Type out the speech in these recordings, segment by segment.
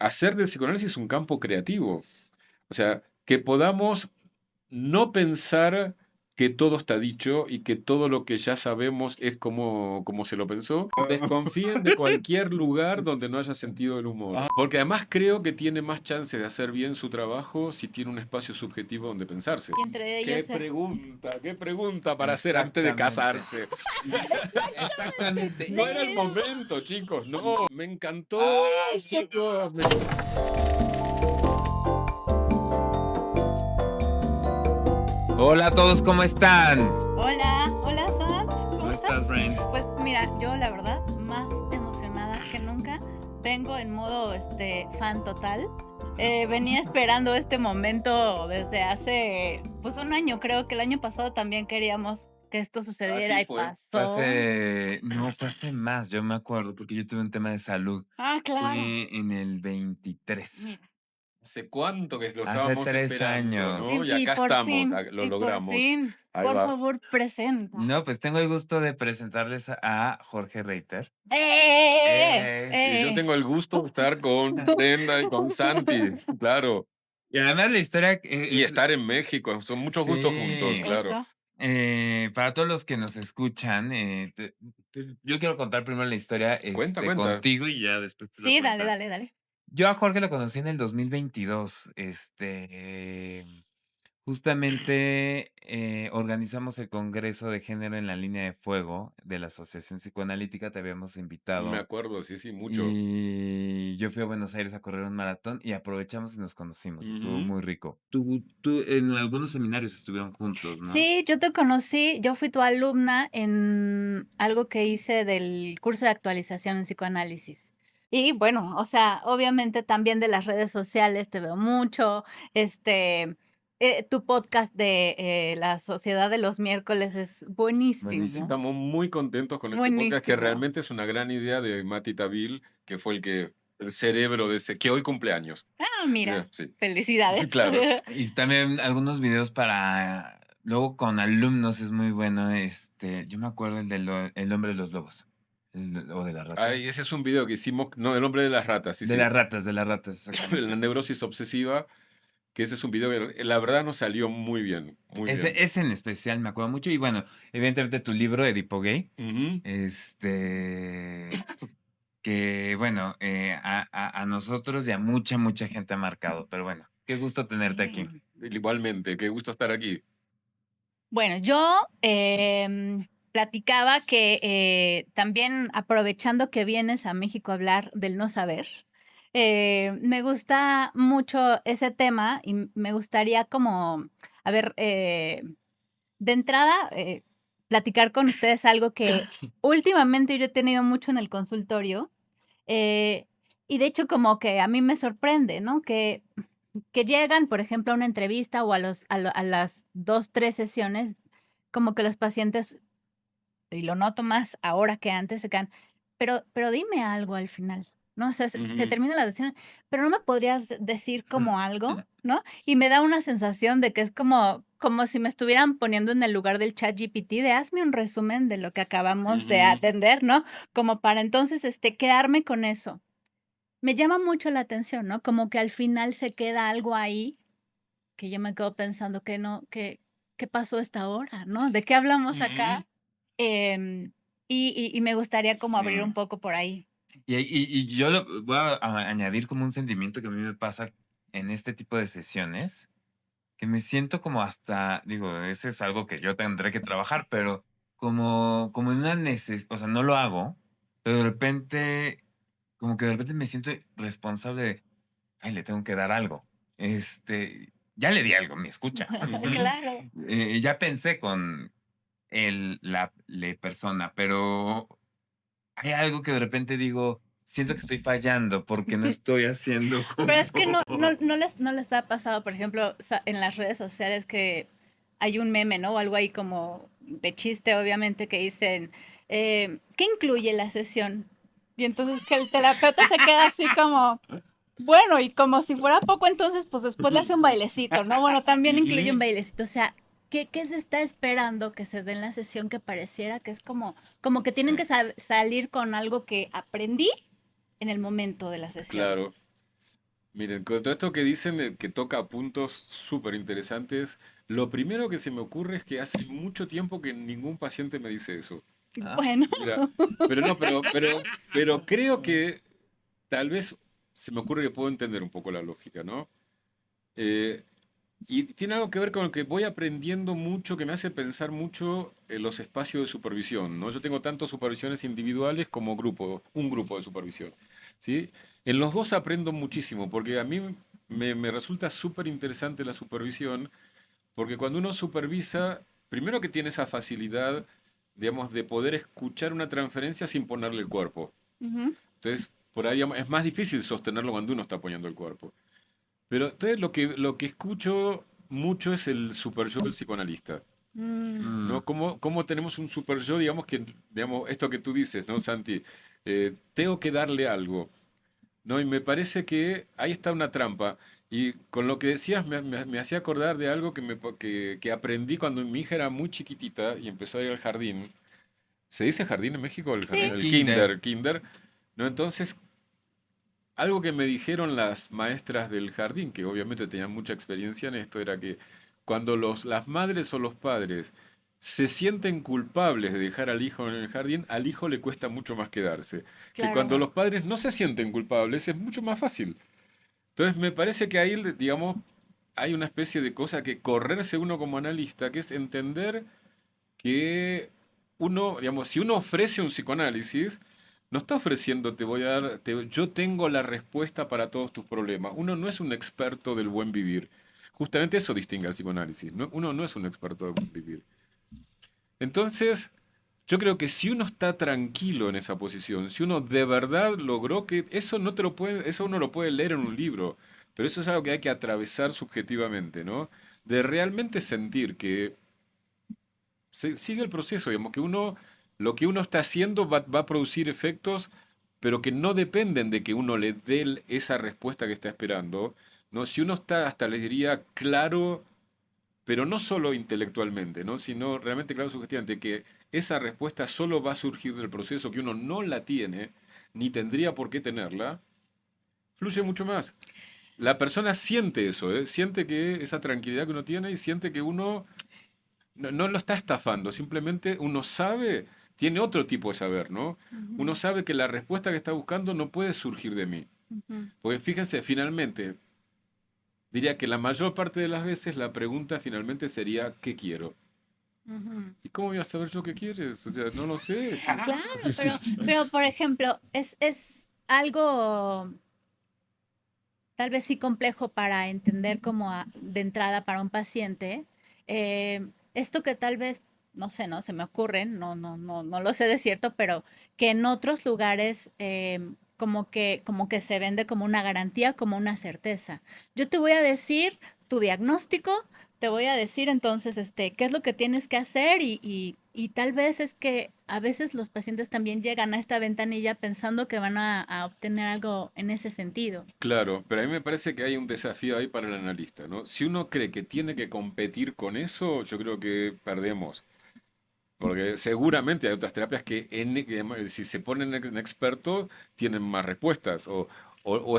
hacer del psicoanálisis un campo creativo. O sea, que podamos no pensar que todo está dicho y que todo lo que ya sabemos es como se lo pensó. Desconfíen de cualquier lugar donde no haya sentido del humor. Porque además creo que tiene más chance de hacer bien su trabajo si tiene un espacio subjetivo donde pensarse. Y entre ellos... Qué pregunta para hacer antes de casarse. Exactamente. No era el momento, chicos, no. Me encantó, chicos. Hola a todos, ¿cómo están? Hola, hola Sam, ¿Cómo estás, Brain? Pues mira, yo la verdad más emocionada que nunca. Vengo en modo fan total. Venía esperando este momento desde hace pues un año. Creo que el año pasado también queríamos que esto sucediera Así y fue. pasó. Fue hace más, yo me acuerdo, porque yo tuve un tema de salud. Ah, claro. Fue en el 23. Mira. ¿Hace cuánto que lo Hace estábamos 3 esperando, años. no? Y Y acá por estamos, fin, lo y por logramos. fin, Ahí por va. favor, presenta. No, pues tengo el gusto de presentarles a Jorge Reiter. Y yo tengo el gusto de estar con Brenda y con Santi, claro. Y además la historia Y estar en México, son muchos gustos juntos, Sí. claro. Eso. Para todos los que nos escuchan, pues, yo quiero contar primero la historia Cuenta. contigo y ya después tú la Sí, dale, cuentas. dale, dale. Yo a Jorge lo conocí en el 2022. Justamente organizamos el Congreso de Género en la Línea de Fuego de la Asociación Psicoanalítica, te habíamos Me invitado. acuerdo, sí, mucho. Y yo fui a Buenos Aires a correr un maratón y aprovechamos y nos conocimos. Estuvo Ujú. muy rico. Tú en algunos seminarios estuvieron juntos, ¿no? Sí, yo te conocí, yo fui tu alumna en algo que hice del curso de actualización en psicoanálisis. Y bueno, o sea, obviamente también de las redes sociales te veo mucho, tu podcast de La Sociedad de los Miércoles es buenísimo, Estamos muy contentos con ese podcast, que buenísimo. realmente es una gran idea de Mati Tabil, que fue el cerebro de ese, que hoy cumpleaños. Ah, mira, Sí, felicidades. claro. Y también algunos videos para luego con alumnos es muy bueno. Yo me acuerdo el hombre de los lobos. O de las ratas. Ay, ese es un video que hicimos, no, El hombre de las ratas, sí, De sí. las ratas, exactamente. La neurosis obsesiva, que ese es un video que la verdad nos salió muy bien, muy bien. Ese en especial me acuerdo mucho. Y bueno, evidentemente tu libro, Edipo Gay. Ujú. Que bueno, a nosotros y a mucha gente ha marcado. Pero bueno, qué gusto tenerte aquí. Sí. Igualmente, qué gusto estar aquí. Bueno, yo platicaba que también aprovechando que vienes a México a hablar del no saber, me gusta mucho ese tema y me gustaría como, a ver, de entrada, platicar con ustedes algo que últimamente yo he tenido mucho en el consultorio, eh, y de hecho como que a mí me sorprende, ¿no? Que llegan, por ejemplo, a una entrevista o a las 2 3 sesiones, como que los pacientes, y lo noto más ahora que antes, se quedan: "Pero dime algo al final", ¿no? O sea, se Ujú. termina la sesión, "¿Pero no me podrías decir como algo?", ¿no? Y me da una sensación de que es como si me estuvieran poniendo en el lugar del ChatGPT de: "Hazme un resumen de lo que acabamos de Ujú. atender", ¿no? Como para entonces, quedarme con eso. Me llama mucho la atención, ¿no? Como que al final se queda algo ahí que yo me quedo pensando que no, ¿qué pasó a esta hora, no? ¿De qué hablamos Ujú. acá? Em, y me gustaría como abrir un Sí. poco por ahí. Y yo lo voy a añadir como un sentimiento que a mí me pasa en este tipo de sesiones, que me siento como hasta, digo, ese es algo que yo tendré que trabajar, pero como en una o sea, no lo hago, pero de repente, como que de repente me siento responsable de, ay, le tengo que dar algo. Ya le di algo, me escucha. Ujú. Claro. Ya pensé con la persona, pero hay algo que de repente digo, siento que estoy fallando porque no estoy haciendo Pero es que no no como no les ha pasado, por ejemplo, en las redes sociales que hay un meme, ¿no? O algo ahí como de chiste, obviamente, que dicen, ¿qué incluye la sesión? Y entonces que el terapeuta se queda así como, bueno, y como si fuera poco, entonces, pues después le hace un bailecito, ¿no? Bueno, también incluye un Ujú. bailecito, o sea, ¿qué se está esperando que se dé en la sesión que pareciera que es como que tienen Sí. que salir con algo que aprendí en el momento de la sesión? Claro. Miren, con todo esto que dicen, que toca puntos súper interesantes, lo primero que se me ocurre es que hace mucho tiempo que ningún paciente me dice eso. Ah, Bueno, Mira, pero no, pero creo que tal vez se me ocurre que puedo entender un poco la lógica, ¿no? Eh, y tiene algo que ver con que voy aprendiendo mucho, que me hace pensar mucho en los espacios de supervisión, ¿no? Yo tengo tanto supervisiones individuales como un grupo de supervisión, ¿sí? En los dos aprendo muchísimo, porque a mí me resulta súper interesante la supervisión, porque cuando uno supervisa, primero que tiene esa facilidad, digamos, de poder escuchar una transferencia sin ponerle el cuerpo. ujú, Entonces, por ahí digamos, es más difícil sostenerlo cuando uno está poniendo el cuerpo. Pero entonces lo que escucho mucho es el super yo del psicoanalista, mm, mm, ¿no? ¿Cómo tenemos un super yo, digamos, que, digamos, esto que tú dices, ¿no, Santi? Tengo que darle algo, ¿no? Y me parece que ahí está una trampa. Y con lo que decías me hacía acordar de algo que aprendí cuando mi hija era muy chiquitita y empezó a ir al jardín. ¿Se dice jardín en México? sí, El kinder. kinder, ¿no? Entonces, algo que me dijeron las maestras del jardín, que obviamente tenían mucha experiencia en esto, era que cuando las madres o los padres se sienten culpables de dejar al hijo en el jardín, al hijo le cuesta mucho más quedarse. Que cuando claro. los padres no se sienten culpables es mucho más fácil. Entonces me parece que ahí, digamos, hay una especie de cosa que correrse uno como analista, que es entender que uno, digamos, si uno ofrece un psicoanálisis, no está ofreciendo, te voy a dar, yo tengo la respuesta para todos tus problemas. Uno no es un experto del buen vivir. Justamente eso distingue al psicoanálisis, ¿no? Uno no es un experto del buen vivir. Entonces, yo creo que si uno está tranquilo en esa posición, si uno de verdad logró que eso no te lo puede, eso uno lo puede leer en un libro, pero eso es algo que hay que atravesar subjetivamente, ¿no? De realmente sentir que sigue el proceso, digamos, que uno, lo que uno está haciendo va a producir efectos, pero que no dependen de que uno le dé esa respuesta que está esperando, ¿no? Si uno está, hasta les diría, claro, pero no solo intelectualmente, ¿no? Sino realmente claro subjetivamente, que esa respuesta solo va a surgir del proceso, que uno no la tiene, ni tendría por qué tenerla, fluye mucho más. La persona siente eso, ¿eh? Siente que esa tranquilidad que uno tiene y siente que uno no lo está estafando, simplemente uno sabe, tiene otro tipo de saber, ¿no? Uno Ujú, sabe que la respuesta que está buscando no puede surgir de mí. ujú, Porque fíjense, finalmente, diría que la mayor parte de las veces la pregunta finalmente sería, ¿qué quiero? ujú. ¿Y cómo voy a saber yo qué quieres? O sea, no lo sé. Claro, pero por ejemplo, es algo tal vez sí complejo para entender como de entrada para un paciente. Esto que tal vez, no sé, no se me ocurre, no lo sé de cierto, pero que en otros lugares como que se vende como una garantía, como una certeza. Yo te voy a decir tu diagnóstico, te voy a decir entonces qué es lo que tienes que hacer y tal vez es que a veces los pacientes también llegan a esta ventanilla pensando que van a obtener algo en ese sentido. Claro, pero a mí me parece que hay un desafío ahí para el analista, ¿no? Si uno cree que tiene que competir con eso, yo creo que perdemos. Porque seguramente hay otras terapias que si se ponen en expertos tienen más respuestas o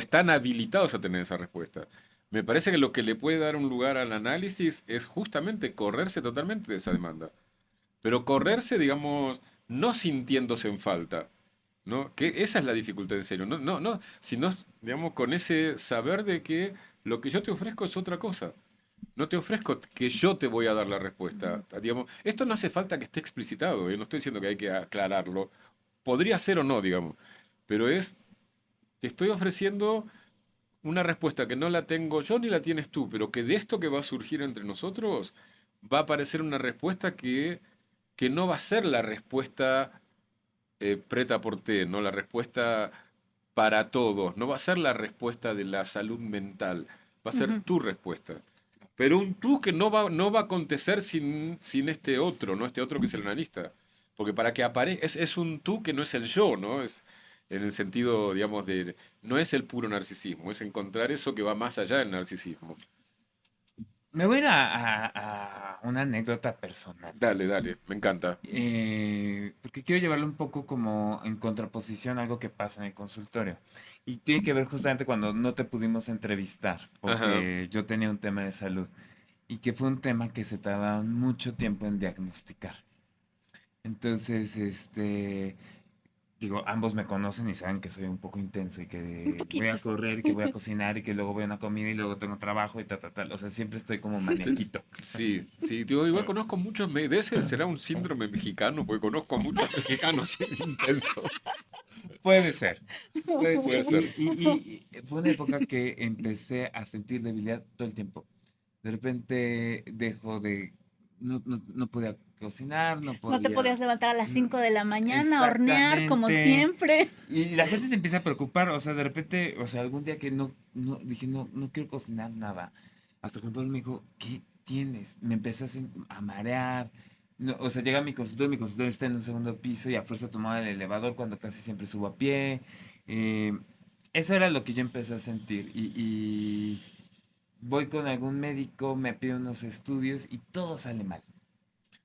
están habilitados a tener esa respuesta. Me parece que lo que le puede dar un lugar al análisis es justamente correrse totalmente de esa demanda. Pero correrse, digamos, no sintiéndose en falta, ¿no? Que esa es la dificultad en serio. No, sino, digamos, con ese saber de que lo que yo te ofrezco es otra cosa. No te ofrezco que yo te voy a dar la respuesta. Digamos, esto no hace falta que esté explicitado, ¿eh? No estoy diciendo que hay que aclararlo. Podría ser o no, digamos. Pero te estoy ofreciendo una respuesta que no la tengo yo ni la tienes tú, pero que de esto que va a surgir entre nosotros va a aparecer una respuesta que no va a ser la respuesta preta por té, no la respuesta para todos, no va a ser la respuesta de la salud mental, va a ser Ujú, tu respuesta. Pero un tú que no va a acontecer sin este otro, ¿no? Este otro que es el analista. Porque para que aparezca, es un tú que no es el yo, ¿no? Es en el sentido, digamos, no es el puro narcisismo, es encontrar eso que va más allá del narcisismo. Me voy a ir a una anécdota personal. Dale, dale, me encanta. Porque quiero llevarlo un poco como en contraposición a algo que pasa en el consultorio. Y tiene que ver justamente cuando no te pudimos entrevistar, Ajá. porque yo tenía un tema de salud y que fue un tema que se tardaron mucho tiempo en diagnosticar. Entonces, digo, ambos me conocen y saben que soy un poco intenso y Un que voy poquito. a correr y que voy a cocinar y que luego voy a una comida y luego tengo trabajo y tal, tal, tal. O sea, siempre estoy como Te- maniaquito. Sí, sí, yo igual conozco muchos, de ese será un síndrome mexicano, porque conozco a muchos mexicanos intensos. Puede ser, puede Puede ser. ser. Y fue una época que empecé a sentir debilidad todo el tiempo. De repente dejo de, no podía cocinar, no No te podía, podías levantar a las no- 5 de la mañana a hornear como exactamente. siempre. Y la gente se empieza a preocupar, o sea, de repente, o sea, algún día que dije, no quiero cocinar nada. Hasta que un me dijo, ¿qué tienes? Me empecé a marear. No, o sea, llega a mi consultorio está en un segundo piso y a fuerza tomaba el elevador cuando casi siempre subo a pie. Eh, Eso era lo que yo empecé a sentir. Y voy con algún médico, me pide unos estudios y todo sale mal.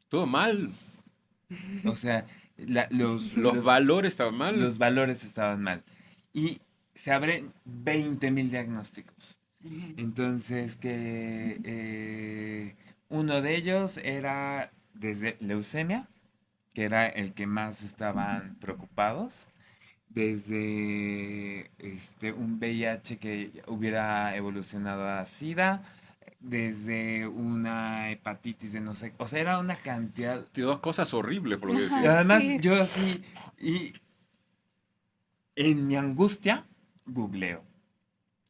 Todo mal. O sea, Los valores estaban mal. los valores estaban mal. Y se abren 20.000 diagnósticos. Entonces, uno de ellos era desde leucemia, que era el que más estaban preocupados, desde un VIH que hubiera evolucionado a SIDA, desde una hepatitis de no sé, o sea, era una cantidad. Tío, dos cosas horribles por lo que Y Ajá, decís. además sí. yo así, y en mi angustia, googleo.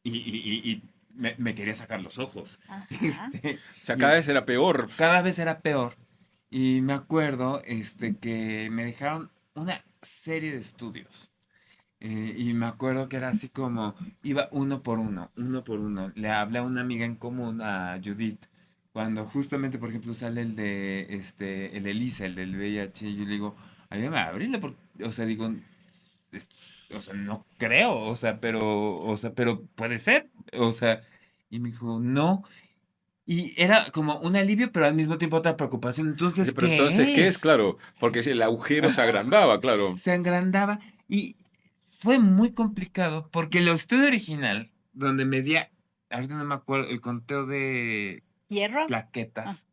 Y me quería sacar los ojos. Ajá. Este, O sea, y cada vez era peor. cada vez era peor. Y me acuerdo que me dejaron una serie de estudios. Y me acuerdo que era así como, iba uno por uno, uno por uno. Le hablé a una amiga en común, a Judith, cuando justamente, por ejemplo, sale el ELISA, el del VIH, y yo le digo, ayúdame a abrirle, porque, o sea, digo, es- o sea, no creo, pero puede ser, o sea, y me dijo, no, y era como un alivio, pero al mismo tiempo otra preocupación, Dice, entonces, pero entonces, ¿qué ¿qué es? es? Claro, porque si el agujero se agrandaba, claro. Se agrandaba y fue muy complicado porque el estudio original, donde medía, ahorita no me acuerdo, el conteo de ¿Hierro? Ah, plaquetas,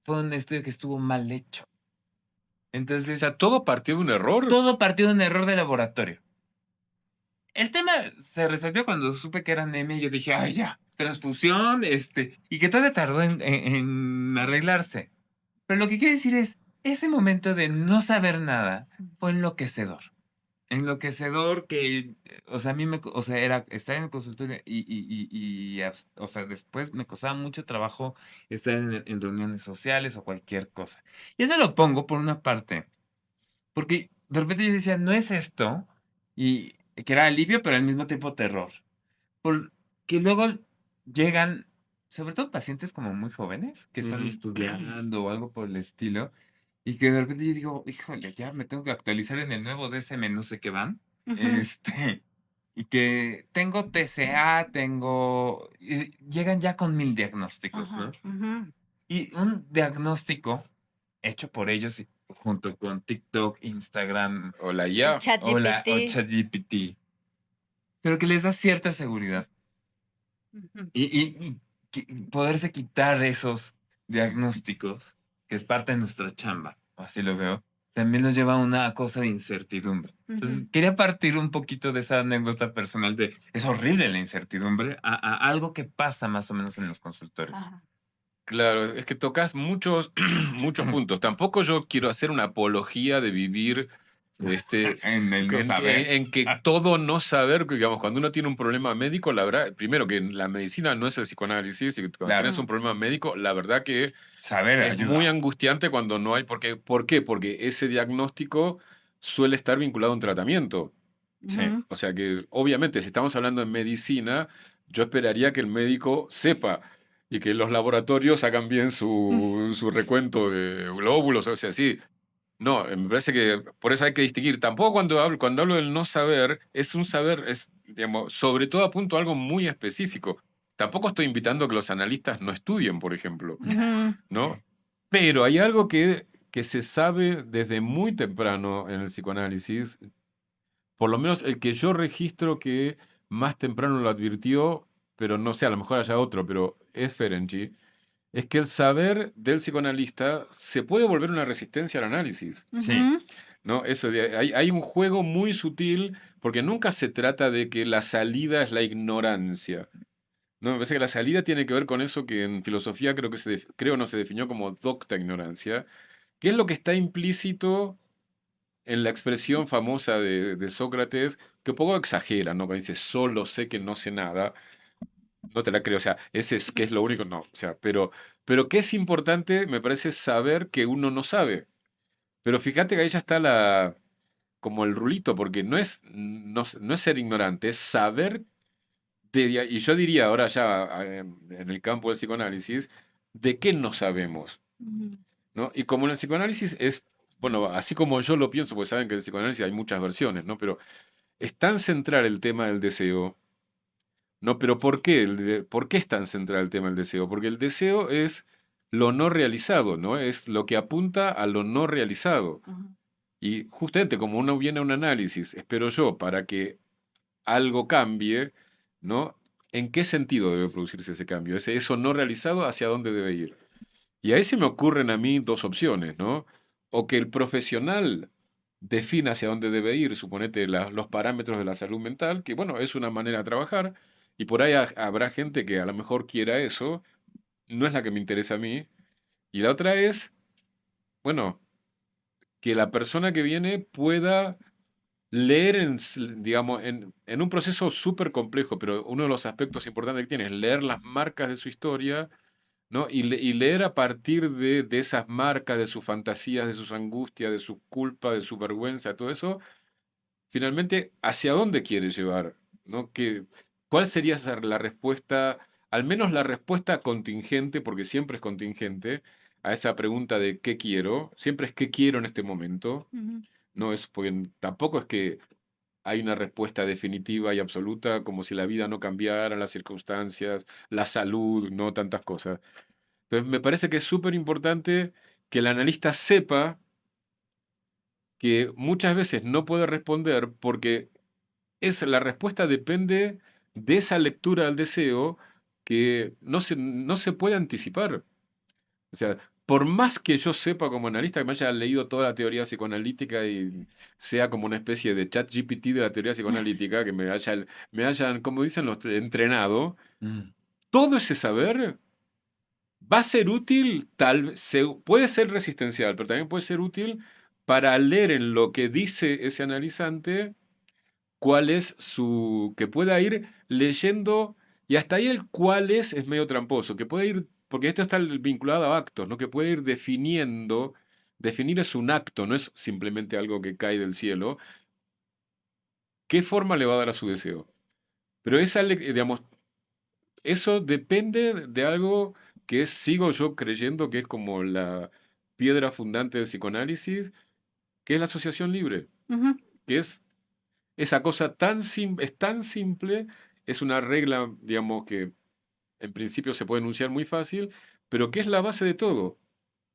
fue un estudio que estuvo mal hecho. O Entonces, sea, todo partió de un error. todo partió de un error de laboratorio. El tema se resolvió cuando supe que era anemia y yo dije, ay, ya, transfusión, y que todavía tardó en arreglarse. Pero lo que quiero decir es, ese momento de no saber nada fue enloquecedor. Enloquecedor que, o sea, a mí o sea, era estar en el consultorio o sea, después me costaba mucho trabajo estar en reuniones sociales o cualquier cosa. Y eso lo pongo por una parte, porque de repente yo decía, no es esto, y que era alivio, pero al mismo tiempo terror. Porque luego llegan, sobre todo pacientes como muy jóvenes, que están Ujú. estudiando o algo por el estilo, y que de repente yo digo, híjole, ya me tengo que actualizar en el nuevo DSM, no sé qué van. ujú. Este, y que tengo TCA, y llegan ya con 1000 diagnósticos, Ajá, ¿no? ujú. Y un diagnóstico hecho por ellos junto con TikTok, Instagram O la El IA. o ChatGPT. ChatGPT, pero que les da cierta seguridad. Ujú. Y poderse quitar esos diagnósticos, que es parte de nuestra chamba, o así lo veo, también nos lleva a una cosa de incertidumbre. Entonces, Ujú. quería partir un poquito de esa anécdota personal de, es horrible la incertidumbre, a algo que pasa más o menos en los consultorios. Ajá. Claro, es que tocas muchos, muchos puntos. Tampoco yo quiero hacer una apología de vivir En el no saber. en que todo no saber, que, digamos, cuando uno tiene un problema médico, la verdad, primero que la medicina no es el psicoanálisis, y cuando Claro, tienes un Mm, problema médico, la verdad que saber es muy ayuda. angustiante cuando no hay, porque, ¿por qué? Porque ese diagnóstico suele estar vinculado a un tratamiento. Sí, ujú, O sea que, obviamente, si estamos hablando de medicina, yo esperaría que el médico sepa y que los laboratorios hagan bien su recuento de glóbulos, o sea, sí. No, me parece que por eso hay que distinguir. Tampoco cuando hablo del no saber, es un saber, es, digamos, sobre todo apunto a algo muy específico. tampoco estoy invitando a que los analistas no estudien, por ejemplo, Ujú. ¿no? Pero hay algo que se sabe desde muy temprano en el psicoanálisis, por lo menos el que yo registro que más temprano lo advirtió, pero no sé, a lo mejor haya otro, pero es Ferenczi, es que el saber del psicoanalista se puede volver una resistencia al análisis, Sí, Ujú. ¿no? Hay un juego muy sutil, porque nunca se trata de que la salida es la ignorancia. No, me parece que la salida tiene que ver con eso que en filosofía creo no se definió como docta ignorancia, que es lo que está implícito en la expresión famosa de Sócrates, que un poco exagera, ¿no? Cuando dice, solo sé que no sé nada, no te la creo, o sea, ese es que es lo único, no, o sea, pero que es importante, me parece saber que uno no sabe. Pero fíjate que ahí ya está como el rulito, porque no es ser ignorante, es saber, y yo diría ahora ya en el campo del psicoanálisis, de qué no sabemos, Ujú. ¿no? Y como en el psicoanálisis es, bueno, así como yo lo pienso, porque saben que en el psicoanálisis hay muchas versiones, ¿no? Pero es tan central el tema del deseo, ¿no? Pero ¿por qué? ¿Por qué es tan central el tema del deseo? Porque el deseo es lo no realizado, ¿no? Es lo que apunta a lo no realizado. Ujú. Y justamente como uno viene a un análisis, espero yo, para que algo cambie, ¿no? ¿En qué sentido debe producirse ese cambio? Eso no realizado, ¿hacia dónde debe ir? Y ahí se me ocurren a mí dos opciones, ¿no? O que el profesional defina hacia dónde debe ir, suponete los parámetros de la salud mental, que bueno, es una manera de trabajar, y por ahí habrá gente que a lo mejor quiera eso, no es la que me interesa a mí. Y la otra es, bueno, que la persona que viene pueda leer, digamos, en un proceso súper complejo, pero uno de los aspectos importantes que tiene es leer las marcas de su historia, ¿no? Y leer a partir de esas marcas, de sus fantasías, de sus angustias, de su culpa, de su vergüenza, todo eso, finalmente, ¿hacia dónde quiere llevar? ¿No? ¿Cuál sería la respuesta, al menos la respuesta contingente, porque siempre es contingente, a esa pregunta de qué quiero? Siempre es qué quiero en este momento. Ujú. No es, porque tampoco es que hay una respuesta definitiva y absoluta, como si la vida no cambiara, las circunstancias, la salud, no tantas cosas. Entonces, me parece que es súper importante que el analista sepa que muchas veces no puede responder porque la respuesta depende de esa lectura del deseo que no se puede anticipar. O sea, por más que yo sepa como analista, que me haya leído toda la teoría psicoanalítica y sea como una especie de chat GPT de la teoría psicoanalítica, que me hayan, como dicen los entrenado, mm, todo ese saber va a ser útil, puede ser resistencial, pero también puede ser útil para leer en lo que dice ese analizante cuál es que pueda ir leyendo, y hasta ahí el cuál es medio tramposo, que puede ir, porque esto está vinculado a actos, ¿no? Que puede ir definiendo, definir es un acto, no es simplemente algo que cae del cielo, qué forma le va a dar a su deseo. Pero digamos, eso depende de algo que sigo yo creyendo que es como la piedra fundante del psicoanálisis, que es la asociación libre, Ujú. que es esa cosa es tan simple, es una regla, digamos, que en principio se puede enunciar muy fácil, pero que es la base de todo. O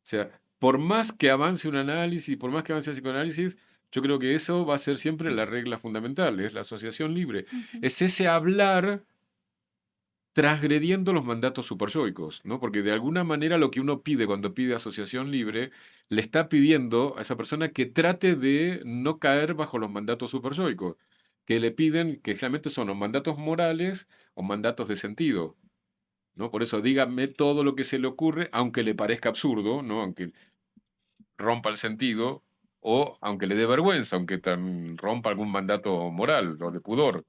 sea, por más que avance un análisis, por más que avance el psicoanálisis, yo creo que eso va a ser siempre la regla fundamental, es la asociación libre. Ujú. Es ese hablar transgrediendo los mandatos superyoicos, ¿no? Porque de alguna manera lo que uno pide cuando pide asociación libre, le está pidiendo a esa persona que trate de no caer bajo los mandatos superyoicos, que le piden, que generalmente son los mandatos morales o mandatos de sentido, ¿no? Por eso dígame todo lo que se le ocurre, aunque le parezca absurdo, ¿no? Aunque rompa el sentido, o aunque le dé vergüenza, aunque rompa algún mandato moral o de pudor.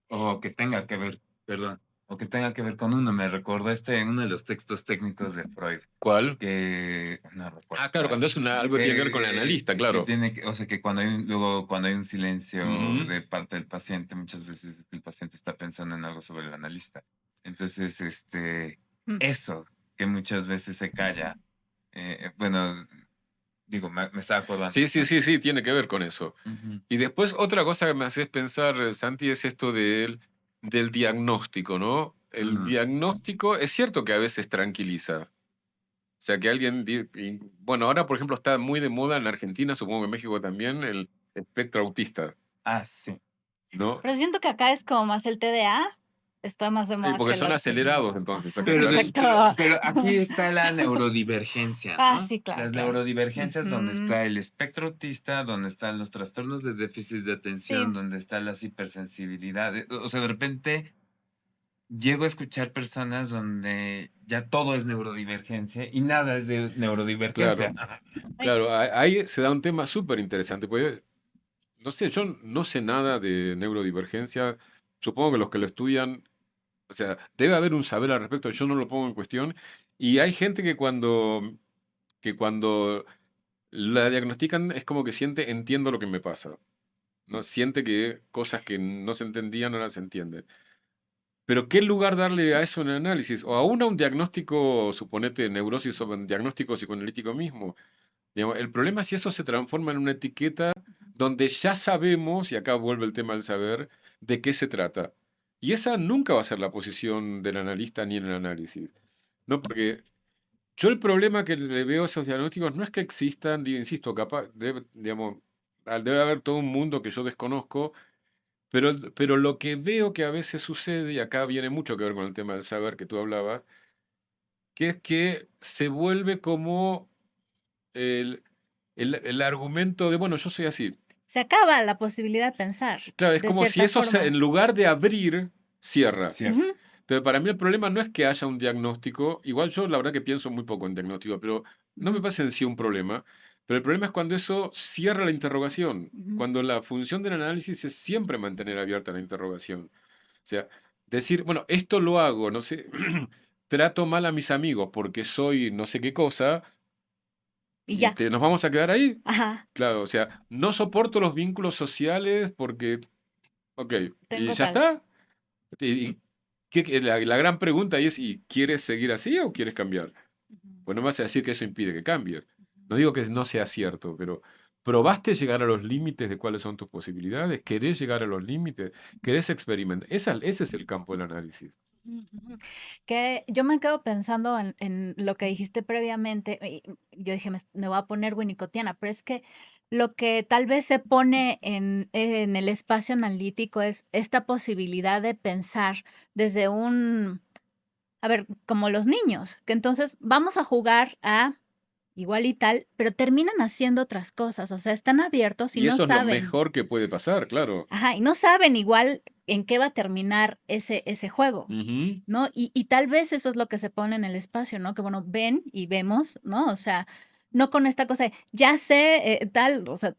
o que tenga que ver, perdón, o que tenga que ver con uno. Me recordó uno de los textos técnicos de Freud, ¿Cuál? que no recuerdo Ah, claro, cuál, cuando es algo que tiene que ver con el analista, que claro. tiene o sea, que cuando hay un silencio Ujú. de parte del paciente, muchas veces el paciente está pensando en algo sobre el analista. Entonces, Mm. eso que muchas veces se calla, bueno, digo, me estaba acordando. Sí, sí, sí, sí, tiene que ver con eso. Ujú, Y después otra cosa que me haces pensar, Santi, es esto del diagnóstico, ¿no? el diagnóstico es cierto que a veces tranquiliza. O sea, que alguien... Bueno, ahora, por ejemplo, está muy de moda en Argentina, supongo que en México también, el espectro autista, Ah, sí. ¿no? Pero siento que acá es como más el TDA, está más de Sí, moda porque que el son autismo. acelerados entonces Ajá, acá, Pero, claro. exacto. pero aquí está la neurodivergencia, Ah, ¿no? sí, claro, Las claro. neurodivergencias donde Ujú. está el espectro autista, donde están los trastornos de déficit de Sí. atención, donde está las hipersensibilidades. O sea, de repente llego a escuchar personas donde ya todo es neurodivergencia y nada es de neurodivergencia. Claro, claro, ahí se da un tema súper interesante, porque, no sé, yo no sé nada de neurodivergencia, supongo que los que lo estudian, o sea, debe haber un saber al respecto, yo no lo pongo en cuestión, y hay gente que cuando la diagnostican es como que siente, entiendo lo que me pasa, ¿no? Siente que cosas que no se entendían no las entiende. Pero ¿qué lugar darle a eso en el análisis? O aún a un diagnóstico, suponete, neurosis o un diagnóstico psicoanalítico mismo. Digamos, el problema es si eso se transforma en una etiqueta donde ya sabemos, y acá vuelve el tema del saber, de qué se trata. Y esa nunca va a ser la posición del analista ni en el análisis. ¿No? Porque yo el problema que le veo a esos diagnósticos no es que existan, digo, insisto, capaz, digamos, debe haber todo un mundo que yo desconozco, pero lo que veo que a veces sucede, y acá viene mucho que ver con el tema del saber que tú hablabas, que es que se vuelve como el, el argumento de, bueno, yo soy así. Se acaba la posibilidad de pensar, Claro, es de como si cierta eso, en forma. lugar de abrir, cierra. Cierto. Ujú, Entonces, para mí el problema no es que haya un diagnóstico, igual yo la verdad que pienso muy poco en diagnóstico, pero no me ujú, parece en sí un problema, pero el problema es cuando eso cierra la interrogación, ujú. cuando la función del análisis es siempre mantener abierta la interrogación. O sea, decir, bueno, esto lo hago, no sé, trato mal a mis amigos porque soy no sé qué cosa, Y y ya. nos vamos a quedar ahí. Ajá, Claro, o sea, no soporto los vínculos sociales porque, ok, ¿y tengo ya tal. está? Y la gran pregunta ahí es, ¿y quieres seguir así o quieres cambiar? Ujú, Pues no me vas a decir que eso impide que cambies. No digo que no sea cierto, pero ¿probaste llegar a los límites de cuáles son tus posibilidades? ¿Querés llegar a los límites? ¿Querés experimentar? Ese es el campo del análisis. ujú, ujú. Que yo me quedo pensando en lo que dijiste previamente, y yo dije: Me voy a poner winnicottiana", pero es que lo que tal vez se pone en el espacio analítico es esta posibilidad de pensar desde un a ver, como los niños, que entonces vamos a jugar a igual y tal, pero terminan haciendo otras cosas, o sea, están abiertos y Y no eso es lo saben. mejor que puede pasar, claro. Ajá, y no saben igual en qué va a terminar ese juego, Ujú. ¿no? Y tal vez eso es lo que se pone en el espacio, ¿no? Que bueno, ven y vemos, ¿no? O sea, no con esta cosa de, ya sé, tal, o sea,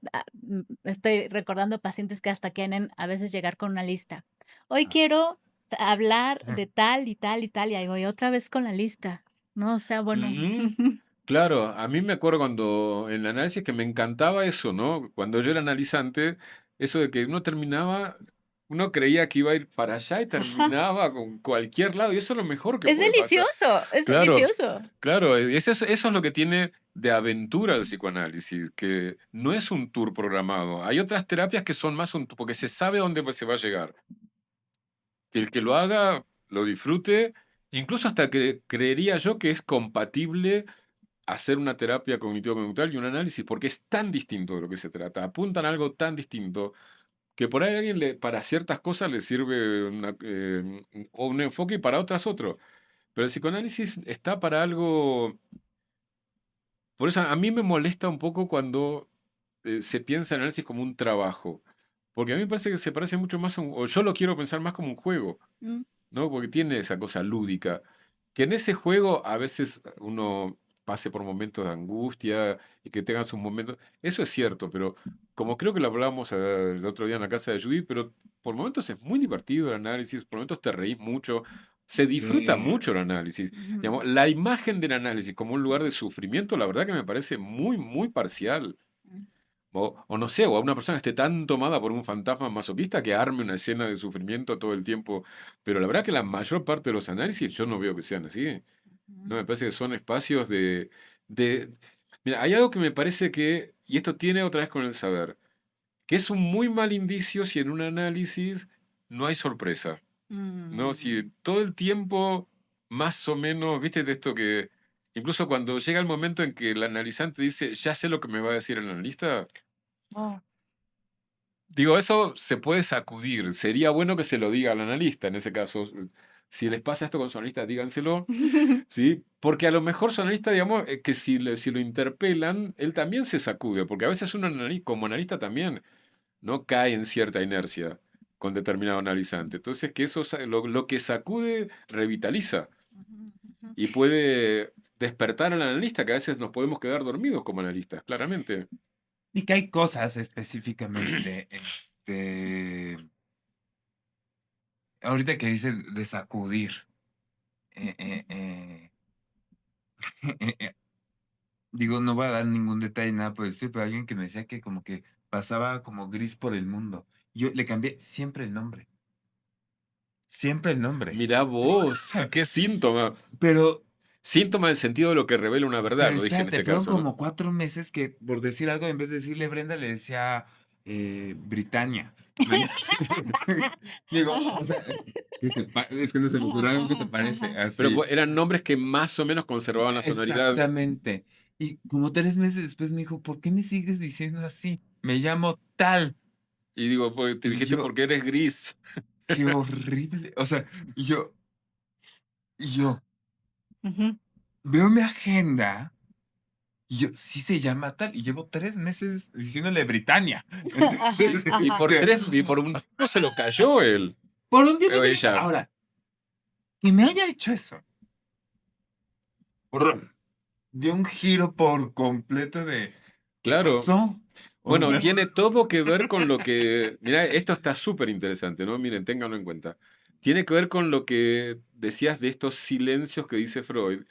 estoy recordando pacientes que hasta quieren a veces llegar con una lista. Hoy Ah, sí. quiero hablar de tal y tal y tal, y ahí voy otra vez con la lista, ¿no? O sea, bueno. Ujú. Claro, a mí me acuerdo cuando en el análisis que me encantaba eso, ¿no? Cuando yo era analizante, eso de que uno terminaba, uno creía que iba a ir para allá y Ajá. terminaba con cualquier lado, y eso es lo mejor que Es puede pasar. delicioso, es Claro, delicioso. claro, eso es lo que tiene de aventura el psicoanálisis, que no es un tour programado. Hay otras terapias que son más un tour, porque se sabe a dónde se va a llegar. Que el que lo haga, lo disfrute, incluso hasta que creería yo que es compatible hacer una terapia cognitivo-conductual y un análisis, porque es tan distinto de lo que se trata. Apuntan a algo tan distinto que por ahí a alguien para ciertas cosas le sirve o un enfoque y para otras otro. Pero el psicoanálisis está para algo. Por eso a mí me molesta un poco cuando se piensa en análisis como un trabajo. Porque a mí me parece que se parece mucho más o yo lo quiero pensar más como un juego. Mm, ¿No? Porque tiene esa cosa lúdica. Que en ese juego a veces uno pase por momentos de angustia y que tenga sus momentos. Eso es cierto, pero como creo que lo hablamos el otro día en la casa de Judith, pero por momentos es muy divertido el análisis, por momentos te reís mucho, se disfruta Sí. mucho el análisis. ujú. Digamos, la imagen del análisis como un lugar de sufrimiento, la verdad que me parece muy, muy parcial. Mm. O no sé, o a una persona que esté tan tomada por un fantasma masoquista que arme una escena de sufrimiento todo el tiempo. Pero la verdad que la mayor parte de los análisis yo no veo que sean así. No, Ujú. me parece que son espacios de... Mira, hay algo que me parece que, y esto tiene otra vez con el saber, que es un muy mal indicio si en un análisis no hay sorpresa. ¿no? Mm. Si todo el tiempo, más o menos, viste de esto que incluso cuando llega el momento en que el analizante dice, ya sé lo que me va a decir el analista, Oh. digo, eso se puede sacudir. Sería bueno que se lo diga al analista en ese caso. Si les pasa esto con su analista, díganselo, ¿sí? Porque a lo mejor su analista, digamos, que si lo interpelan, él también se sacude, porque a veces uno como analista también no cae en cierta inercia con determinado analizante. Entonces, que eso, lo que sacude, revitaliza Ujú, ujú. y puede despertar al analista, que a veces nos podemos quedar dormidos como analistas, claramente. Y que hay cosas específicamente, ahorita que dices de sacudir, eh, eh, eh, digo, no voy a dar ningún detalle, nada por el estilo, pero alguien que me decía que como que pasaba como gris por el mundo. Yo le cambié siempre el nombre. Siempre el nombre. Mirá vos, qué síntoma. Pero, Síntoma en el sentido de lo que revela una verdad, pero lo dije en espérate, este fueron caso, ¿no? como 4 meses que por decir algo, en vez de decirle Brenda, le decía Britannia. Digo, o sea, es que no se me ocurrió algo que se parece Pero así. eran nombres que más o menos conservaban la sonoridad. Exactamente. Y como 3 meses después me dijo, ¿por qué me sigues diciendo así? Me llamo tal. Y digo, pues te Y dijiste yo, porque eres gris. qué horrible. O sea, y yo Ujú. veo mi agenda y yo, sí se llama tal. Y llevo 3 meses diciéndole Britannia. Ajá, Entonces, ajá. Y por un tiempo se lo cayó él. por un tiempo O dije, ella. ahora, que me haya hecho eso, ¡brum!, dio un giro por completo de, ¿qué Claro. pasó? O Bueno, sea, tiene todo que ver con lo que. Mira, esto está súper interesante, ¿no? Miren, ténganlo en cuenta. Tiene que ver con lo que decías de estos silencios que dice Freud.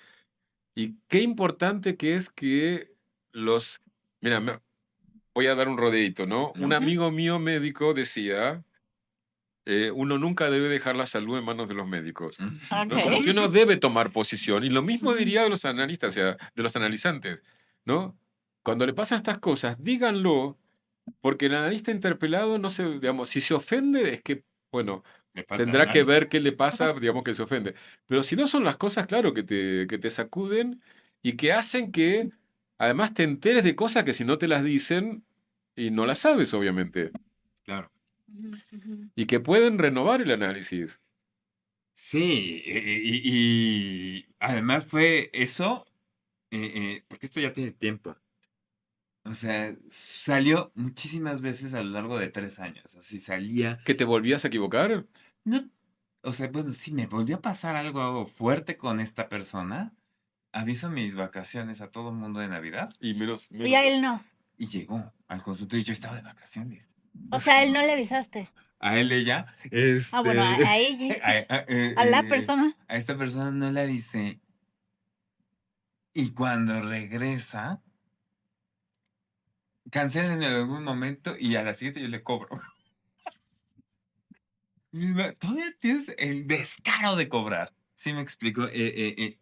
Y qué importante que es que los. Mira, voy a dar un rodeito, ¿no? Un no, Ujú. amigo mío médico decía, uno nunca debe dejar la salud en manos de los médicos, ¿no? Como que Okey. uno debe tomar posición. Y lo mismo Ujú. diría de los analistas, o sea, de los analizantes, ¿no? Cuando le pasan estas cosas, díganlo, porque el analista interpelado no se, digamos, si se ofende, es que, bueno, me falta tendrá que análisis. ver qué le pasa, digamos, que se ofende. Pero si no son las cosas, claro, que te sacuden y que hacen que además te enteres de cosas que si no te las dicen y no las sabes, obviamente, Claro. Ujú, ujú. y que pueden renovar el análisis. Sí, y además fue eso, porque esto ya tiene tiempo. O sea, salió muchísimas veces a lo largo de 3 años, así salía. ¿Que te volvías a equivocar? No, o sea, bueno, si me volvió a pasar algo fuerte con esta persona, aviso mis vacaciones a todo el mundo de Navidad, Y menos, Y a menos. él no. y llegó al consultorio y yo estaba de vacaciones. O sea, a él no le avisaste. A él, ella, Ah, bueno, a ella, a la persona. a esta persona no le avisé. Y cuando regresa, cancelen en algún momento y a la siguiente yo le cobro. Todavía tienes el descaro de cobrar. ¿Sí me explico? Y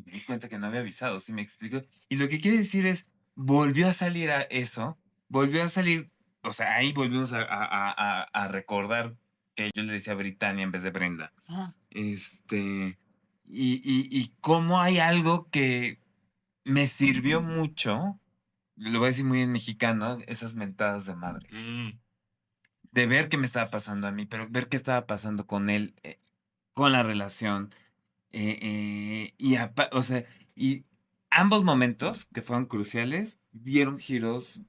me di cuenta que no había avisado, ¿sí me explico? Y lo que quiere decir es, volvió a salir a eso, volvió a salir, o sea, ahí volvimos a recordar que yo le decía Britannia en vez de Brenda. Ajá. Y cómo hay algo que me sirvió mucho, lo voy a decir muy en mexicano, esas mentadas de madre. Mm. De ver qué me estaba pasando a mí, pero ver qué estaba pasando con él, con la relación. O sea, y ambos momentos que fueron cruciales dieron giros.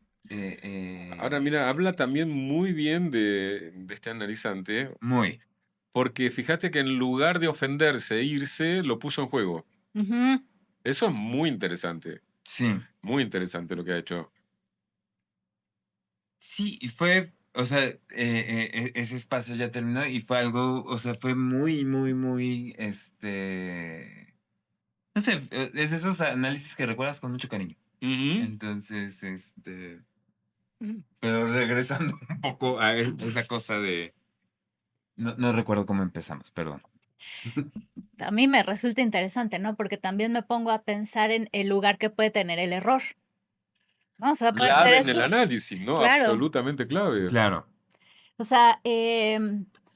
Ahora, mira, habla también muy bien de este analizante, Muy. porque fíjate que en lugar de ofenderse e irse, lo puso en juego. Ujú. Eso es Sí. muy interesante lo que ha hecho. Sí, y fue, o sea, ese espacio ya terminó y fue algo, o sea, fue muy, muy, muy, no sé, es de esos análisis que recuerdas con mucho cariño. Ujú. Entonces, pero regresando un poco a esa cosa de, no recuerdo cómo empezamos, perdón. A mí me resulta interesante, ¿no? Porque también me pongo a pensar en el lugar que puede tener el error, ¿no? O sea, puede ser Clave en el esto análisis, ¿no? claro. Absolutamente clave. Claro. O sea,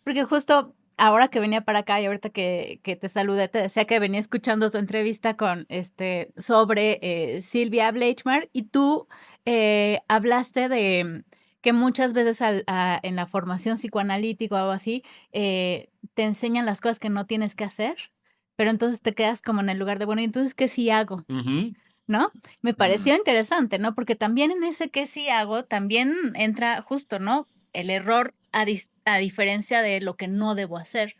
Porque justo ahora que venía para acá y ahorita que te saludé, te decía que venía escuchando tu entrevista con, sobre, Silvia Bleichmer, y tú, hablaste de que muchas veces en la formación psicoanalítica o algo así, te enseñan las cosas que no tienes que hacer, pero entonces te quedas como en el lugar de, bueno, ¿y entonces qué sí hago? Ujú. ¿No? Me Mm, pareció interesante, ¿no? Porque también en ese qué sí hago, también entra justo, ¿no? El error a diferencia de lo que no debo hacer.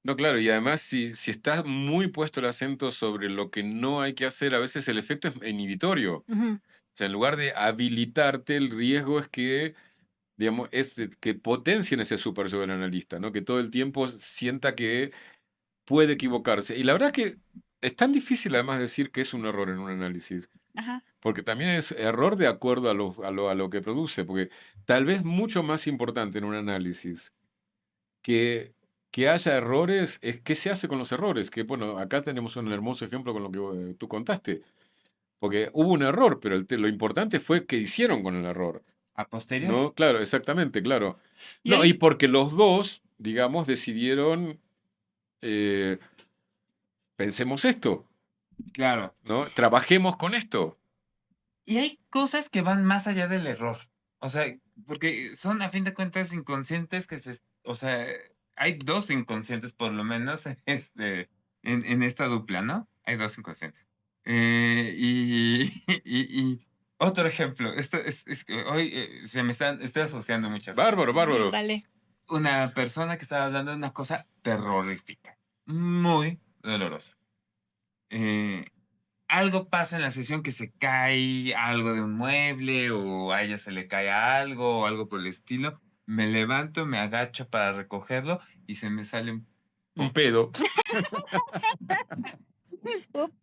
No, claro, y además si está muy puesto el acento sobre lo que no hay que hacer, a veces el efecto es inhibitorio. Ujú, O sea, en lugar de habilitarte, el riesgo es que, digamos, que potencien ese súper sobreanalista, ¿no? Que todo el tiempo sienta que puede equivocarse. Y la verdad que es tan difícil además decir que es un error en un análisis, ajá, porque también es error de acuerdo a lo que produce, porque tal vez mucho más importante en un análisis que, que haya errores es qué se hace con los errores, que bueno, acá tenemos un hermoso ejemplo con lo que tú contaste, porque hubo un error, pero lo importante fue qué hicieron con el error, a posteriori. ¿no? Claro, exactamente, claro. Y No, y hay, porque los dos, digamos, decidieron, eh, pensemos esto, claro, ¿no? Trabajemos con esto. y hay cosas que van más allá del error. O sea, porque son a fin de cuentas inconscientes o sea, hay 2 inconscientes por lo menos, en esta dupla, ¿no? Hay 2 inconscientes. Y y otro ejemplo, esto es que hoy, estoy asociando muchas Bárbaro, cosas. bárbaro. dale. Una persona que estaba hablando de una cosa terrorífica, muy dolorosa. Eh, Algo pasa en la sesión que se cae algo de un mueble, o a ella se le cae algo, o algo por el estilo. Me levanto, me agacho para recogerlo y se me sale un Un po. pedo. Up,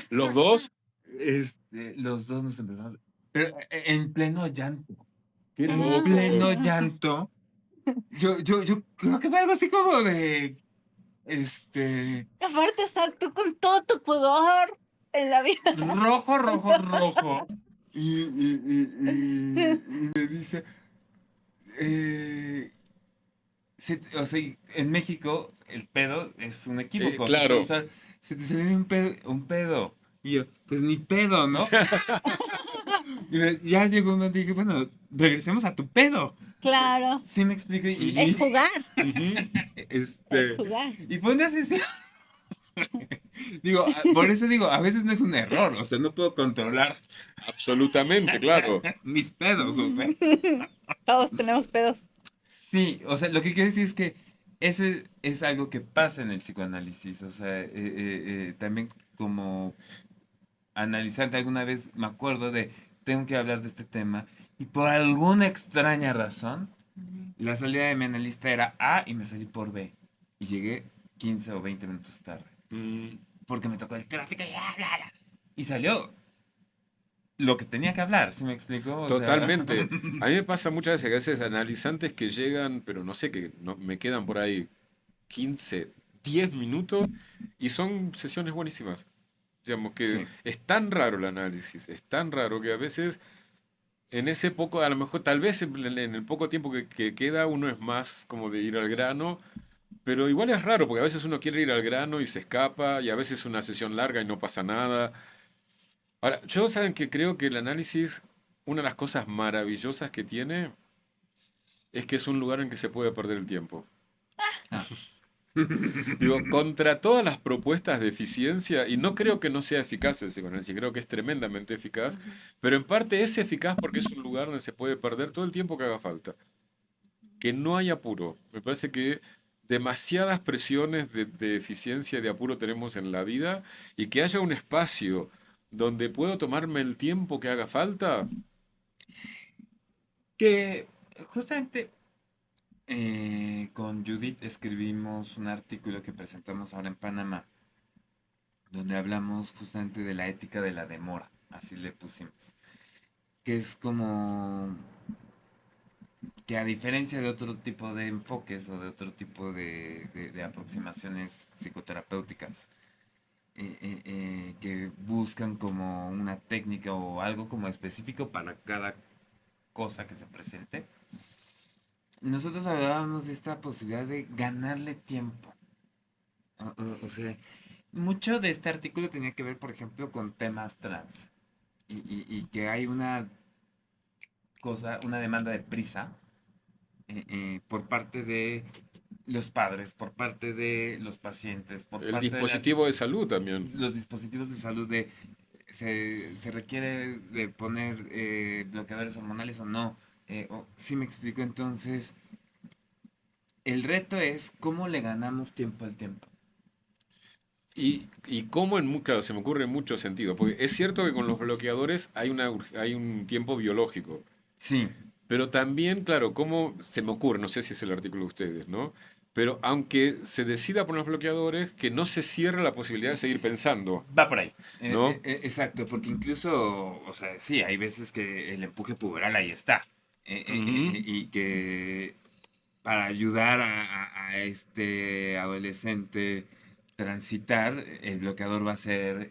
Los dos. Los 2 nos empezamos, pero en pleno llanto, Qué en loco. pleno llanto. Yo creo que fue algo así como de, este, aparte estás tú con todo tu pudor en la vida. rojo, rojo, rojo. Y me dice, eh, o sea, en México el pedo es un equívoco, se puede Claro. usar, se te salió un pedo. Y yo, pues ni pedo, ¿no? Y ya llegó un momento y dije, bueno, regresemos a tu pedo. Claro, Sí me explico. es Ujú, jugar, ujú. es jugar. Y fue una sesión. Digo, por eso digo, a veces no es un error, o sea, no puedo controlar Absolutamente, claro. mis pedos, o sea. Todos tenemos pedos. Sí, o sea, lo que quiero decir es que eso es algo que pasa en el psicoanálisis, o sea, también como analizante alguna vez me acuerdo de, tengo que hablar de este tema, y por alguna extraña razón, la salida de mi analista era A y me salí por B, y llegué 15 o 20 minutos tarde, Mm, porque me tocó el tráfico y y salió lo que tenía que hablar, ¿sí me explico? O sea, totalmente. A mí me pasa muchas veces que a veces analizantes que llegan, pero no sé, que no, me quedan por ahí 15, 10 minutos y son sesiones buenísimas. Digamos que sí. es tan raro el análisis, es tan raro que a veces en ese poco, a lo mejor tal vez en el poco tiempo que queda uno es más como de ir al grano, pero igual es raro porque a veces uno quiere ir al grano y se escapa y a veces es una sesión larga y no pasa nada. Ahora, yo saben que creo que el análisis, una de las cosas maravillosas que tiene es que es un lugar en que se puede perder el tiempo. Ah. Digo, contra todas las propuestas de eficiencia, y no creo que no sea eficaz el psicoanálisis, creo que es tremendamente eficaz, Ujú. pero en parte es eficaz porque es un lugar donde se puede perder todo el tiempo que haga falta. Que no hay apuro. Me parece que demasiadas presiones de eficiencia y de apuro tenemos en la vida y que haya un espacio donde puedo tomarme el tiempo que haga falta. Que justamente con Judith escribimos un artículo que presentamos ahora en Panamá, donde hablamos justamente de la ética de la demora, así le pusimos, que es como que a diferencia de otro tipo de enfoques o de otro tipo de aproximaciones psicoterapéuticas, que buscan como una técnica o algo como específico para cada cosa que se presente, nosotros hablábamos de esta posibilidad de ganarle tiempo. O sea, mucho de este artículo tenía que ver, por ejemplo, con temas trans. Y que hay una demanda de prisa por parte de los padres, por parte de los pacientes, por El parte de dispositivo de salud también. los dispositivos de salud se requiere de poner bloqueadores hormonales o no. Sí me explico, entonces el reto es cómo le ganamos tiempo al tiempo. Y cómo claro, se me ocurre en muchos sentidos, porque es cierto que con los bloqueadores hay un tiempo biológico, Sí, pero también, claro, cómo se me ocurre, no sé si es el artículo de ustedes, ¿no? Pero aunque se decida por los bloqueadores, que no se cierre la posibilidad de seguir pensando, va por ahí. ¿no? Exacto, porque incluso, o sea, sí, hay veces que el empuje puberal ahí está. Ujú. Y que para ayudar a este adolescente transitar, el bloqueador va a ser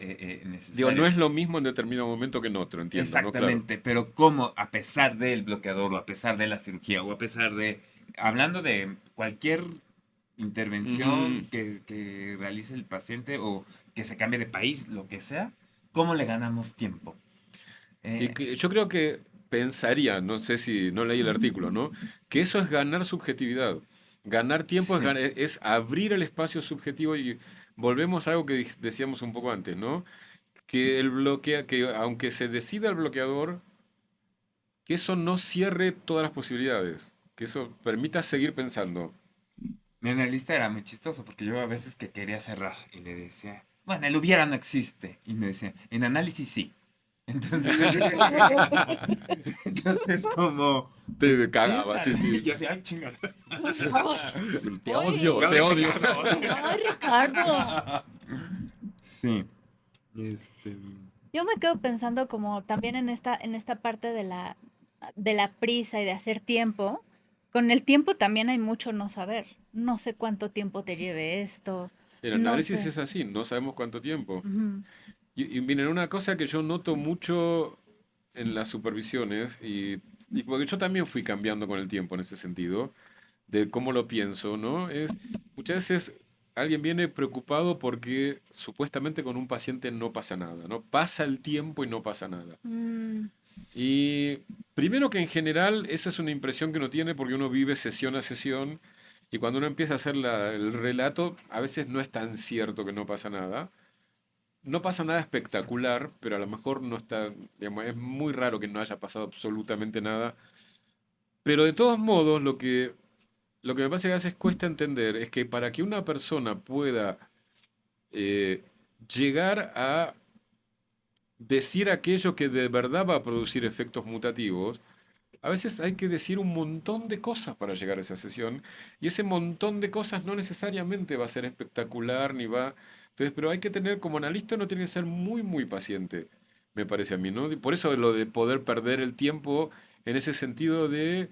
Digo, no necesario. es lo mismo en determinado momento que en otro, entiendo, ¿no? Claro. Exactamente, pero cómo, a pesar del bloqueador o a pesar de la cirugía o a pesar de, hablando de cualquier intervención Ujú. que realice el paciente o que se cambie de país, lo que sea, ¿cómo le ganamos tiempo? Y Eh, que yo creo que pensaría, no sé si no leí el artículo, ¿no? Que eso es ganar subjetividad. Ganar tiempo sí, es abrir el espacio subjetivo y volvemos a algo que decíamos un poco antes, ¿no? Que que aunque se decida el bloqueador, que eso no cierre todas las posibilidades, que eso permita seguir pensando. mi analista era muy chistoso porque yo a veces que quería cerrar y le decía, bueno, el hubiera no existe. Y me decía, en análisis sí. Entonces, entonces como, pues Te cagaba, sí, piénsalo. Y sí. yo decía, ay, chingas. Dios. Te Oye, odio, te Ay, odio. Ricardo. ay, Ricardo. Sí. Este, Yo me quedo pensando como también en esta parte de la prisa y de hacer tiempo. Con el tiempo también hay mucho no saber. No sé cuánto tiempo te lleve esto. El No análisis sé. es así, no sabemos cuánto tiempo. Ujú, Y miren, una cosa que yo noto mucho en las supervisiones, y porque yo también fui cambiando con el tiempo en ese sentido, de cómo lo pienso, ¿no? Es, muchas veces alguien viene preocupado porque supuestamente con un paciente no pasa nada, ¿no? Pasa el tiempo y no pasa nada. mm, Y primero que en general esa es una impresión que uno tiene porque uno vive sesión a sesión y cuando uno empieza a hacer el relato, a veces no es tan cierto que no pasa nada. No pasa nada espectacular, pero a lo mejor no está, digamos, es muy raro que no haya pasado absolutamente nada. Pero de todos modos, lo que me pasa que a veces cuesta entender es que para que una persona pueda eh, llegar a decir aquello que de verdad va a producir efectos mutativos, a veces hay que decir un montón de cosas para llegar a esa sesión, y ese montón de cosas no necesariamente va a ser espectacular ni va. Entonces, pero hay que tener, como analista, uno tiene que ser muy, muy paciente, me parece a mí, ¿no? Y por eso lo de poder perder el tiempo en ese sentido de,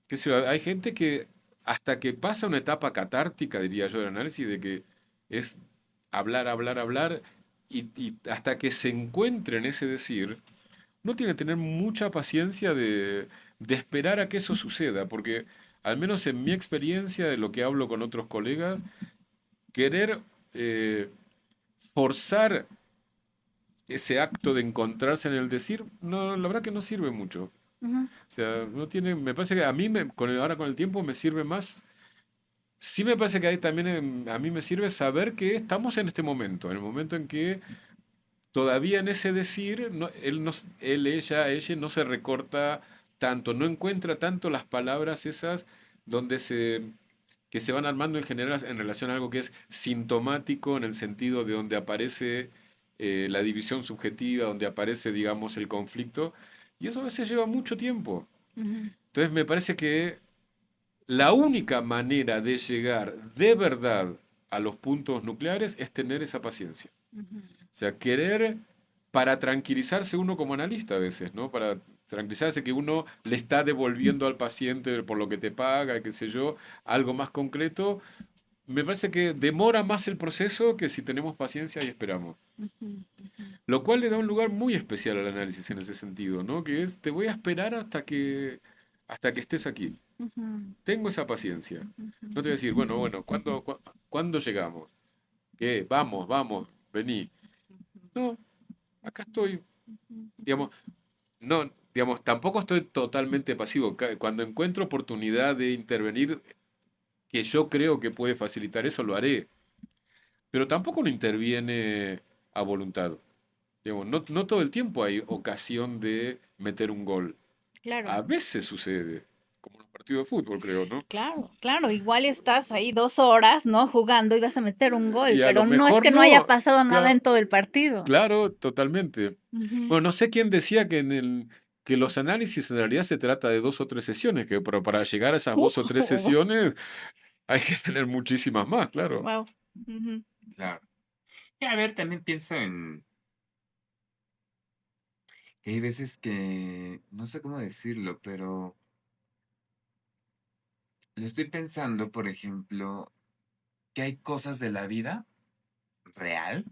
qué sé yo, hay gente que hasta que pasa una etapa catártica, diría yo, del análisis, de que es hablar, hablar, hablar, y hasta que se encuentre en ese decir, uno tiene que tener mucha paciencia de esperar a que eso suceda, porque al menos en mi experiencia de lo que hablo con otros colegas, querer eh, forzar ese acto de encontrarse en el decir, no, la verdad que no sirve mucho. ujú, O sea, no tiene, me parece que a mí ahora con el tiempo me sirve más. Sí me parece que ahí también a mí me sirve saber que estamos en este momento, en el momento en que todavía en ese decir, él, él, ella no se recorta tanto, no encuentra tanto las palabras esas donde que se van armando en general en relación a algo que es sintomático en el sentido de donde aparece la división subjetiva, donde aparece, digamos, el conflicto, y eso a veces lleva mucho tiempo. ujú, Entonces me parece que la única manera de llegar de verdad a los puntos nucleares es tener esa paciencia. ujú, O sea, querer para tranquilizarse uno como analista a veces, ¿no? Para tranquilizarse que uno le está devolviendo al paciente por lo que te paga, qué sé yo, algo más concreto. Me parece que demora más el proceso que si tenemos paciencia y esperamos. ujú, ujú. Lo cual le da un lugar muy especial al análisis en ese sentido, ¿no? Que es, te voy a esperar hasta que estés aquí. Ujú, Tengo esa paciencia. No ujú, te voy a decir, bueno, ¿cuándo llegamos? ¿Qué? Vamos, vamos, vení. No, acá estoy. ujú, ujú. Digamos, no, digamos, tampoco estoy totalmente pasivo. Cuando encuentro oportunidad de intervenir, que yo creo que puede facilitar eso, lo haré. Pero tampoco uno interviene a voluntad. Digamos, no todo el tiempo hay ocasión de meter un gol. A Claro. veces sucede, como en los partidos de fútbol, creo, ¿no? Claro, claro, igual estás ahí 2 horas, ¿no?, jugando y vas a meter un gol, Y a lo pero no es mejor que no haya no. pasado nada en Cla- todo el partido. Claro, totalmente. Ujú. Bueno, no sé quién decía que los análisis en realidad se trata de 2 o 3 sesiones, pero para llegar a esas 2 o 3 sesiones hay que tener muchísimas más, claro. Guau. Ujú. Claro. Y a ver, también pienso en que hay veces que, no sé cómo decirlo, pero lo estoy pensando, por ejemplo, que hay cosas de la vida real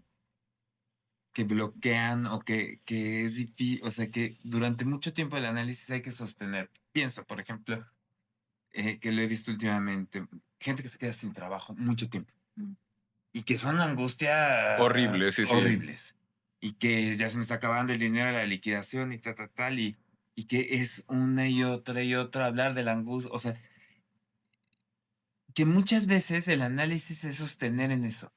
que bloquean o que es difícil, o sea, que durante mucho tiempo el análisis hay que sostener. Pienso, por ejemplo, que lo he visto últimamente, gente que se queda sin trabajo mucho tiempo Mm. y que son angustia Horrible, sí, sí. horribles y que ya se me está acabando el dinero de la liquidación y tal, y que es una y otra hablar de la angustia, o sea, que muchas veces el análisis es sostener en eso.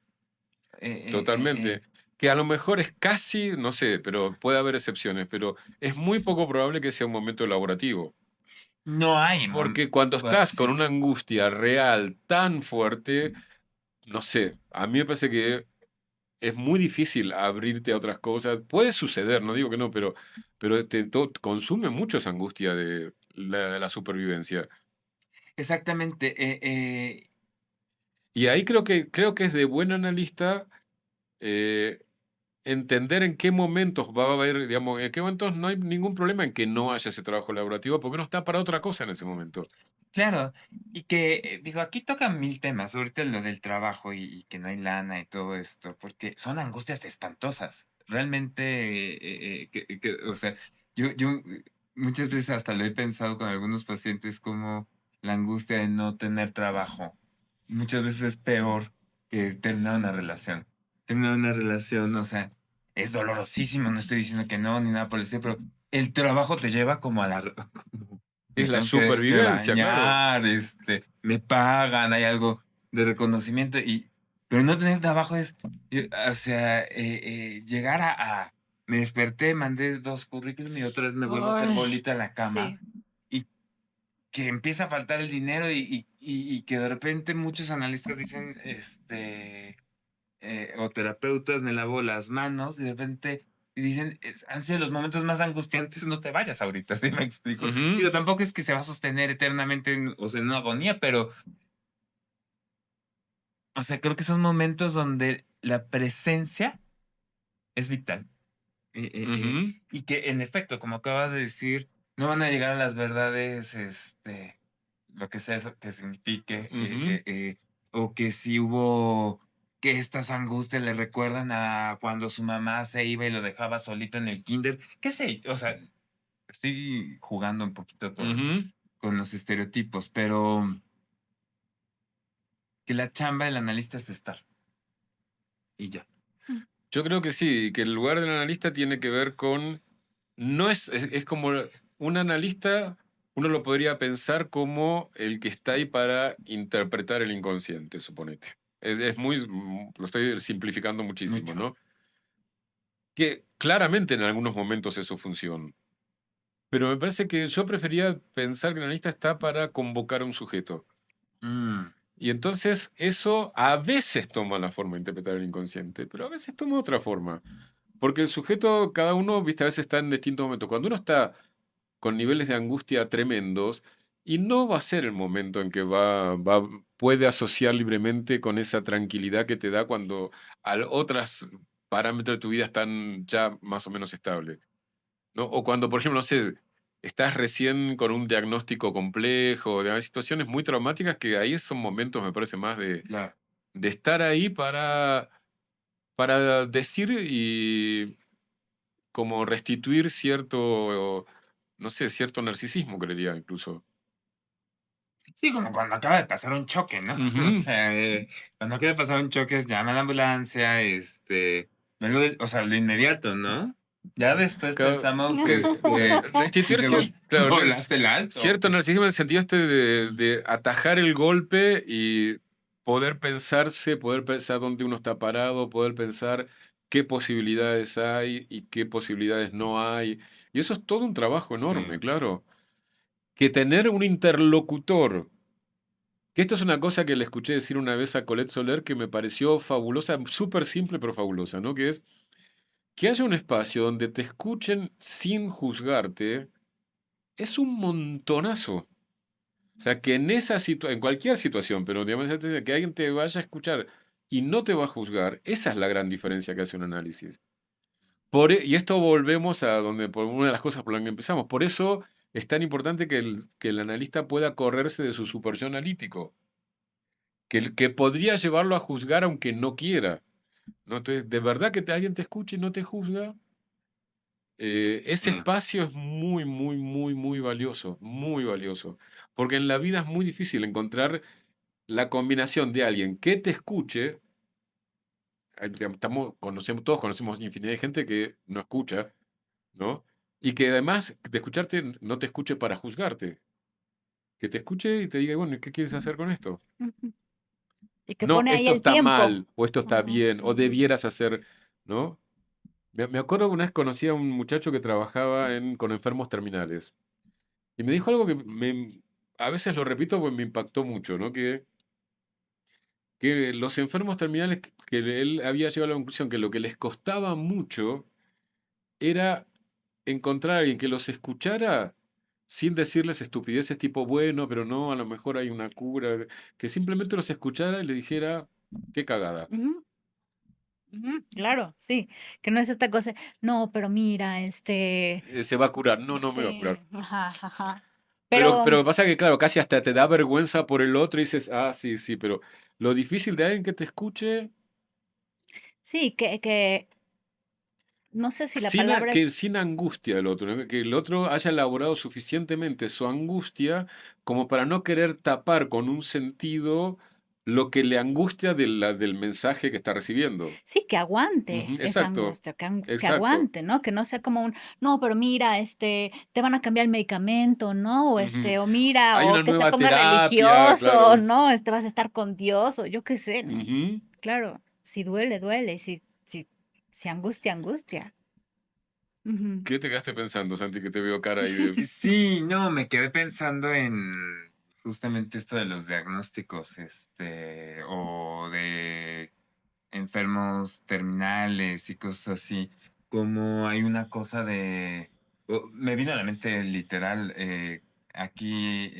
Totalmente. Que a lo mejor es casi, no sé, pero puede haber excepciones, pero es muy poco probable que sea un momento elaborativo. No hay, Porque cuando estás con sí, una angustia real tan fuerte, no sé, a mí me parece que es muy difícil abrirte a otras cosas. Puede suceder, no digo que no, pero consume mucho esa angustia de la supervivencia. exactamente. Y ahí creo que es de buen analista eh, entender en qué momentos va a haber, digamos, en qué momentos no hay ningún problema en que no haya ese trabajo elaborativo, porque uno está para otra cosa en ese momento. Claro, y que, digo, aquí tocan 1000 temas, ahorita lo del trabajo y que no hay lana y todo esto, porque son angustias espantosas. Realmente, o sea, yo muchas veces hasta lo he pensado con algunos pacientes como la angustia de no tener trabajo. Muchas veces es peor que terminar una relación. Terminar una relación, o sea, es dolorosísimo, no estoy diciendo que no, ni nada por el estilo, pero el trabajo te lleva como a la me Es la tengo que supervivencia, claro. bañar, me pagan, hay algo de reconocimiento pero no tener trabajo es, o sea, llegar me desperté, mandé 2 currículum y otra vez me vuelvo a hacer Ay, bolita en la cama sí. y que empieza a faltar el dinero y que de repente muchos analistas dicen, o terapeutas, me lavo las manos, y de repente dicen, han sido los momentos más angustiantes, no te vayas ahorita, ¿sí me explico? Ujú. Digo, tampoco es que se va a sostener eternamente, o sea, en una agonía, pero, o sea, creo que son momentos donde la presencia es vital. Ujú, Y que en efecto, como acabas de decir, no van a llegar a las verdades, lo que sea eso que signifique, ujú. o que si hubo que estas angustias le recuerdan a cuando su mamá se iba y lo dejaba solito en el kinder, qué sé, o sea, estoy jugando un poquito Ujú. con los estereotipos, pero que la chamba del analista es estar, y ya. Mm. Yo creo que sí, que el lugar del analista tiene que ver con, no es como un analista, uno lo podría pensar como el que está ahí para interpretar el inconsciente, suponete. Lo estoy simplificando muchísimo, Mucho. ¿no? Que claramente en algunos momentos es su función, pero me parece que yo prefería pensar que el analista está para convocar a un sujeto. Mm, Y entonces eso a veces toma la forma de interpretar el inconsciente, pero a veces toma otra forma. Porque el sujeto, cada uno, viste, a veces está en distintos momentos. Cuando uno está con niveles de angustia tremendos, y no va a ser el momento en que puede asociar libremente con esa tranquilidad que te da cuando otros parámetros de tu vida están ya más o menos estables, ¿no? O cuando, por ejemplo, no sé, estás recién con un diagnóstico complejo, de situaciones muy traumáticas que ahí son momentos, me parece, más claro. de estar ahí para decir y como restituir cierto, no sé, cierto narcisismo, creería incluso. Sí, como cuando acaba de pasar un choque, ¿no? O Ujú. sea, cuando acaba de pasar un choque, llama a la ambulancia, luego, o sea, lo inmediato, ¿no? Ya después Claro, pensamos, si restituir, te claro, volaste el alto. cierto narcisismo en el sentido este de atajar el golpe y poder pensar dónde uno está parado, poder pensar qué posibilidades hay y qué posibilidades no hay. Y eso es todo un trabajo Sí, enorme, claro. Que tener un interlocutor, que esto es una cosa que le escuché decir una vez a Colette Soler que me pareció fabulosa, súper simple pero fabulosa, ¿no? Que es que haya un espacio donde te escuchen sin juzgarte es un montonazo. O sea, que en cualquier situación, pero digamos, que alguien te vaya a escuchar y no te va a juzgar, esa es la gran diferencia que hace un análisis. Y esto volvemos a donde, por una de las cosas por las que empezamos. Por eso es tan importante que el analista pueda correrse de su super yo analítico, que podría llevarlo a juzgar aunque no quiera. ¿No? Entonces, de verdad que alguien te escuche y no te juzga, ese sí, espacio es muy, muy, muy, muy valioso, muy valioso. Porque en la vida es muy difícil encontrar la combinación de alguien que te escuche. Digamos, todos conocemos infinidad de gente que no escucha, ¿no? Y que además de escucharte, no te escuche para juzgarte. Que te escuche y te diga, bueno, ¿y qué quieres hacer con esto? Ujú. Y que No, pone ahí esto el está tiempo. mal, o esto está Ujú, bien, o ujú. debieras hacer, ¿no? Me acuerdo que una vez conocí a un muchacho que trabajaba con enfermos terminales. Y me dijo algo que a veces lo repito porque me impactó mucho, ¿no? Que los enfermos terminales, que él había llegado a la conclusión que lo que les costaba mucho era encontrar a alguien que los escuchara sin decirles estupideces tipo, bueno, pero no, a lo mejor hay una cura, que simplemente los escuchara y le dijera, qué cagada. Ujú, ujú, claro, sí, que no es esta cosa, no, pero mira, Se va a curar. No, no me va a sí, curar. ajá, ajá. Pero Pero pasa que, claro, casi hasta te da vergüenza por el otro y dices, ah, sí, sí, pero lo difícil de alguien que te escuche sí, que no sé si la palabra que es sin angustia del otro, ¿no? Que el otro haya elaborado suficientemente su angustia como para no querer tapar con un sentido lo que le angustia del mensaje que está recibiendo. sí, que aguante Ujú, esa exacto, angustia, que exacto. aguante, ¿no? Que no sea como un, no, pero mira, te van a cambiar el medicamento, ¿no? O Ujú. o mira, Hay o una que se nueva ponga terapia, religioso, claro. ¿no? Vas a estar con Dios, o yo qué sé, ¿no? Ujú. Claro, si duele, duele, si angustia, angustia. Ujú. ¿Qué te quedaste pensando, Santi, que te veo cara ahí de... Sí, no, me quedé pensando en justamente esto de los diagnósticos, o de enfermos terminales y cosas así, como hay una cosa me vino a la mente literal, aquí,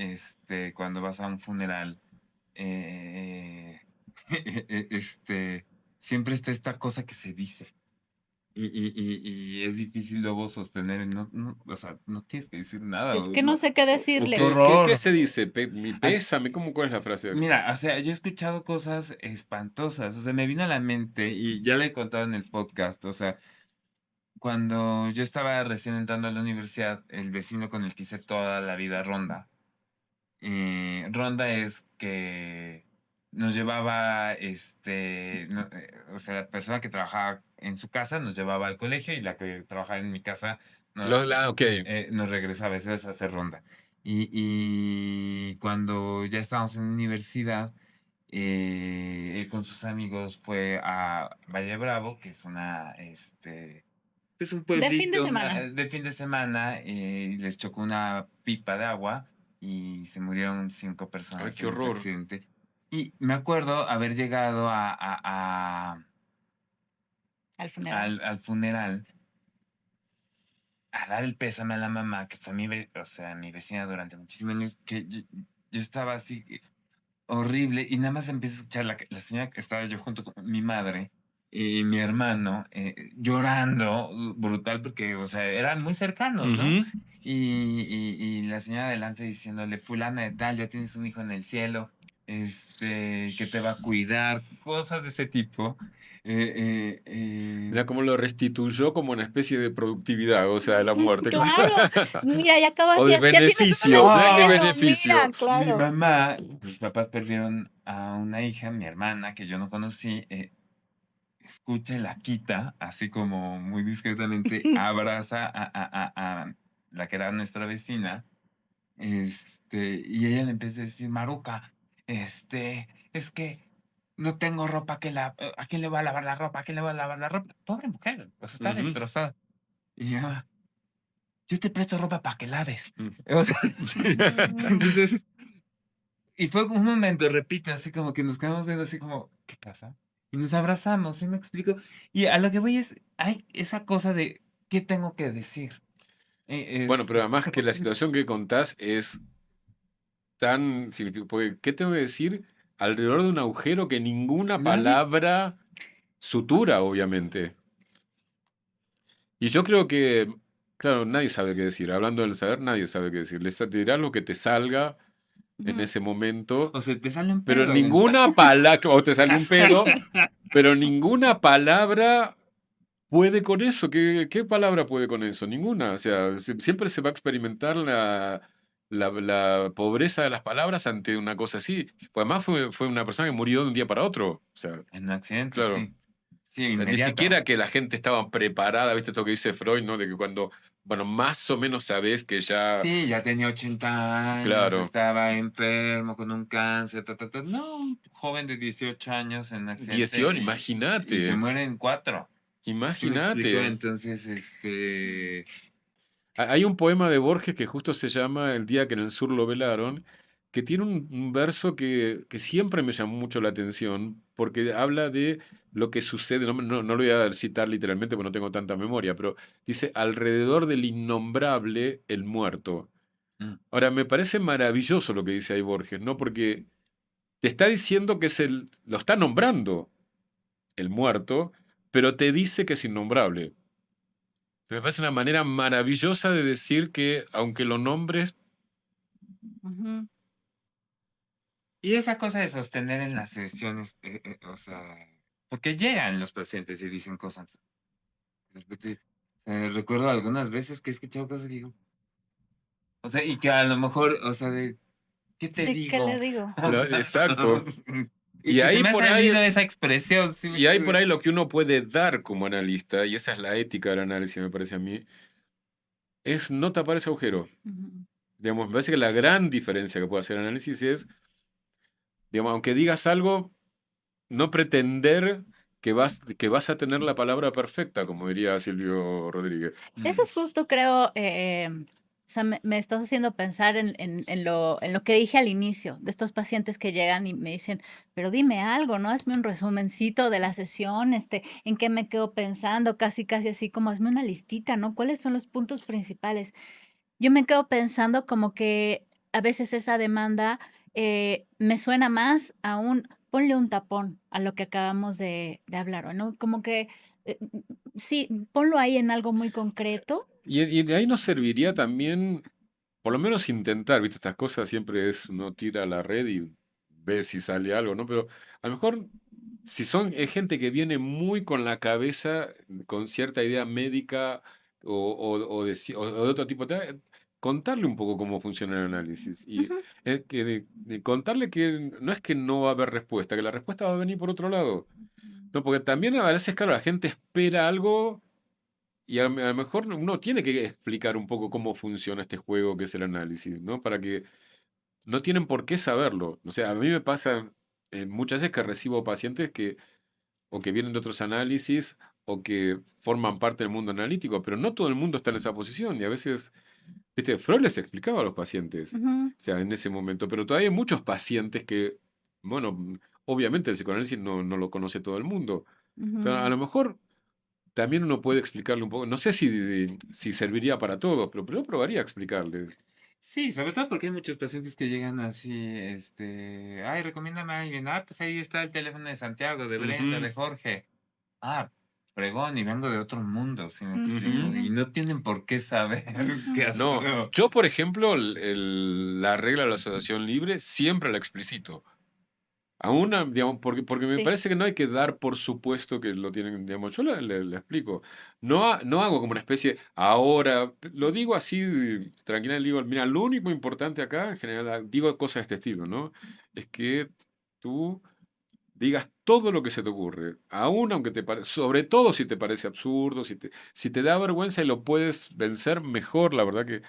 cuando vas a un funeral, eh, siempre está esta cosa que se dice. Y es difícil luego sostener, no, o sea, no tienes que decir Si nada, es que no sé qué o qué decirle. qué horror. se dice? Mi Ah, pésame, ¿cuál es la frase? Mira, o sea, yo he escuchado cosas espantosas, o sea, me vino a la mente y ya le he contado en el podcast, o sea, cuando yo estaba recién entrando a la universidad, el vecino con el que hice toda la vida ronda, ronda es que nos llevaba, o sea, la persona que trabajaba en su casa nos llevaba al colegio y la que trabajaba en mi casa Ok. nos regresaba a veces a hacer ronda. Y cuando ya estábamos en la universidad, él con sus amigos fue a Valle Bravo, que es es un De fin de pueblito semana. de fin de semana, y les chocó una pipa de agua y se murieron 5 Ay, personas qué en ese horror. accidente. Y me acuerdo haber llegado Al funeral. al funeral a dar el pésame a la mamá, que fue o sea, mi vecina durante muchísimos años, que yo estaba así, horrible, y nada más empiezo a escuchar la señora que estaba yo junto con mi madre y mi hermano, llorando, brutal, porque, o sea, eran muy cercanos, ¿no? Ujú. Y la señora adelante diciéndole, fulana de tal, ya tienes un hijo en el cielo. que te va a cuidar, cosas de ese tipo. Mira cómo lo restituyó como una especie de productividad, o sea, de la muerte. Claro. Mira, ya O de acabas, ya tienes un beneficio, mira qué ¡Oh! ejemplo, beneficio. mira, claro. Mis papás perdieron a una hija, mi hermana, que yo no conocí, escucha y la quita, así como muy discretamente abraza a la que era nuestra vecina, y ella le empieza a decir: "Maruca, es que no tengo ropa ¿a quién le voy a lavar la ropa? ¿A quién le voy a lavar la ropa?". Pobre mujer, o sea, está Ujú. destrozada. Y ya, yo te presto ropa para que laves. Mm. O sea, Mm, entonces, y fue un momento, repito, así como que nos quedamos viendo así como, ¿qué pasa? Y nos abrazamos, ¿sí me explico? Y a lo que voy es, hay esa cosa de, ¿qué tengo que decir? Bueno, pero además que la situación que contás es tan significativa, porque ¿qué tengo que decir? Alrededor de un agujero que ninguna Nadie, palabra sutura, obviamente. Y yo creo que, claro, nadie sabe qué decir. Hablando del saber, nadie sabe qué decir. Te dirá lo que te salga en ujú. ese momento, o sea, te sale un pero pedo. ninguna palabra, o te sale un pedo, pero ninguna palabra puede con eso. ¿Qué palabra puede con eso? Ninguna. O sea, siempre se va a experimentar la pobreza de las palabras ante una cosa así. Pues además fue una persona que murió de un día para otro. O sea, En un accidente, claro. sí. Sí, O sea, ni inmediato. siquiera que la gente estaba preparada, ¿viste esto que dice Freud, ¿no? De que cuando, bueno, más o menos sabes que ya, Sí, ya tenía 80 años, claro, estaba enfermo con un cáncer, ta, ta, ta. No, un joven de 18 años en un 18, accidente y se imagínate, mueren 4. ¿Sí me explicó? imagínate. Entonces, Hay un poema de Borges que justo se llama El día que en el sur lo velaron, que tiene un verso que siempre me llamó mucho la atención, porque habla de lo que sucede, no lo voy a citar literalmente porque no tengo tanta memoria, pero dice, alrededor del innombrable, el muerto. mm, Ahora, me parece maravilloso lo que dice ahí Borges, ¿no? Porque te está diciendo que lo está nombrando el muerto, pero te dice que es innombrable. Me parece una manera maravillosa de decir que, aunque lo nombres, Ujú, y esa cosa de sostener en las sesiones, o sea, porque llegan los pacientes y dicen cosas. De repente, recuerdo algunas veces que he escuchado cosas y digo, o sea, y que a lo mejor, o sea, ¿qué te sí, ¿qué le digo? digo? exacto. Y Y que se ahí me ha por ahí, salido esa expresión, ¿sí me y ahí por ahí explico? lo que uno puede dar como analista, y esa es la ética del análisis, me parece a mí, es no tapar ese agujero. Ujú, Digamos, me parece que la gran diferencia que puede hacer el análisis es, digamos, aunque digas algo, no pretender que vas a tener la palabra perfecta, como diría Silvio Rodríguez. eso Mm, es justo, creo, o sea, me estás haciendo pensar en lo que dije al inicio, de estos pacientes que llegan y me dicen: "Pero dime algo, ¿no? Hazme un resumencito de la sesión, en qué me quedo pensando", casi, casi así como: "Hazme una listita, ¿no? ¿Cuáles son los puntos principales?". Yo me quedo pensando como que a veces esa demanda, me suena más a un ponle un tapón a lo que acabamos de hablar, ¿o no? Como que, sí, ponlo ahí en algo muy concreto. Y de ahí nos serviría también, por lo menos intentar, ¿viste? Estas cosas siempre es, uno tira a la red y ve si sale algo, ¿no? Pero a lo mejor, si es gente que viene muy con la cabeza, con cierta idea médica o de otro tipo, contarle un poco cómo funciona el análisis. Y Ujú, de contarle que no es que no va a haber respuesta, que la respuesta va a venir por otro lado. No, porque también a veces, claro, la gente espera algo y a lo mejor uno tiene que explicar un poco cómo funciona este juego que es el análisis, ¿no? Para que no tienen por qué saberlo. O sea, a mí me pasa muchas veces que recibo pacientes que o que vienen de otros análisis o que forman parte del mundo analítico, pero no todo el mundo está en esa posición. Y a veces, viste, Freud les explicaba a los pacientes, ujú, o sea, en ese momento, pero todavía hay muchos pacientes que, bueno, obviamente el psicoanálisis no lo conoce todo el mundo. Entonces, a ujú. lo mejor también uno puede explicarle un poco, no sé si serviría para todos, pero yo probaría a explicarles. sí, sobre todo porque hay muchos pacientes que llegan así, ay, recomiéndame a alguien. Ah, pues ahí está el teléfono de Santiago, de Brenda, Ujú, de Jorge. Ah, fregón, y vengo de otro mundo, ¿sí me explico? ujú. Y Ujú, no tienen por qué saber qué ujú. hacer. No, yo, por ejemplo, la regla de la asociación libre siempre la explicito. Digamos, porque me Sí. parece que no hay que dar por supuesto que lo tienen, digamos, yo le explico. No hago como una especie, ahora, lo digo así, tranquila, le digo, mira, lo único importante acá, en general, digo cosas de este estilo, ¿no? Es que tú digas todo lo que se te ocurre, aún aunque te parezca, sobre todo si te parece absurdo, si te da vergüenza y lo puedes vencer, mejor, la verdad que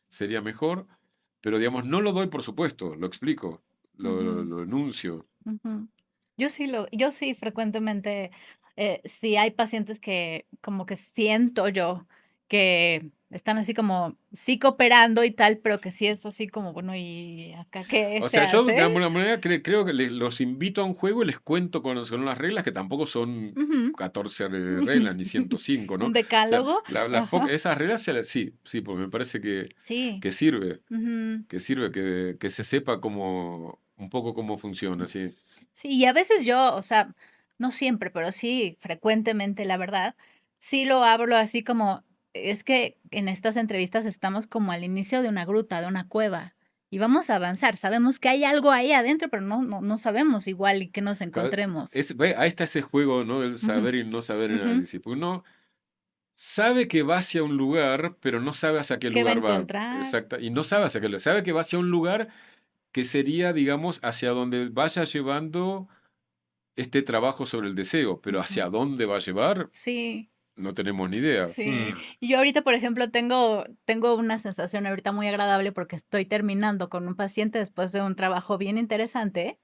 sería mejor, pero digamos, no lo doy por supuesto, lo explico, Ujú. lo enuncio. Ujú. Yo sí frecuentemente, sí hay pacientes que como que siento yo que están así como sí cooperando y tal, pero que sí es así como, bueno, ¿y acá qué O se sea, yo de hace? alguna manera creo que los invito a un juego y les cuento cuáles son las reglas, que tampoco son Ujú. 14 reglas ni 105, ¿no? Un O sea, decálogo. Ajá. esas reglas, sí, sí, porque me parece Sí. que sirve, Ujú. que se sepa cómo, un poco cómo funciona, sí. Sí, y a veces yo, o sea, no siempre, pero sí frecuentemente, la verdad, sí lo hablo así como, es que en estas entrevistas estamos como al inicio de una gruta, de una cueva, y vamos a avanzar. Sabemos que hay algo ahí adentro, pero no sabemos igual y que nos Claro, encontremos. ahí está ese juego, ¿no? Del Ujú, saber y no saber en ujú. análisis. Porque uno sabe que va hacia un lugar, pero no sabe hacia qué ¿Qué va a lugar va. encontrar? Exacta. Y no sabe hacia qué lugar. Sabe que va hacia un lugar que sería, digamos, hacia donde vaya llevando este trabajo sobre el deseo, pero Ujú. hacia dónde va a llevar, Sí. no tenemos ni idea. Sí, Sí, y yo ahorita, por ejemplo, tengo una sensación ahorita muy agradable porque estoy terminando con un paciente después de un trabajo bien interesante,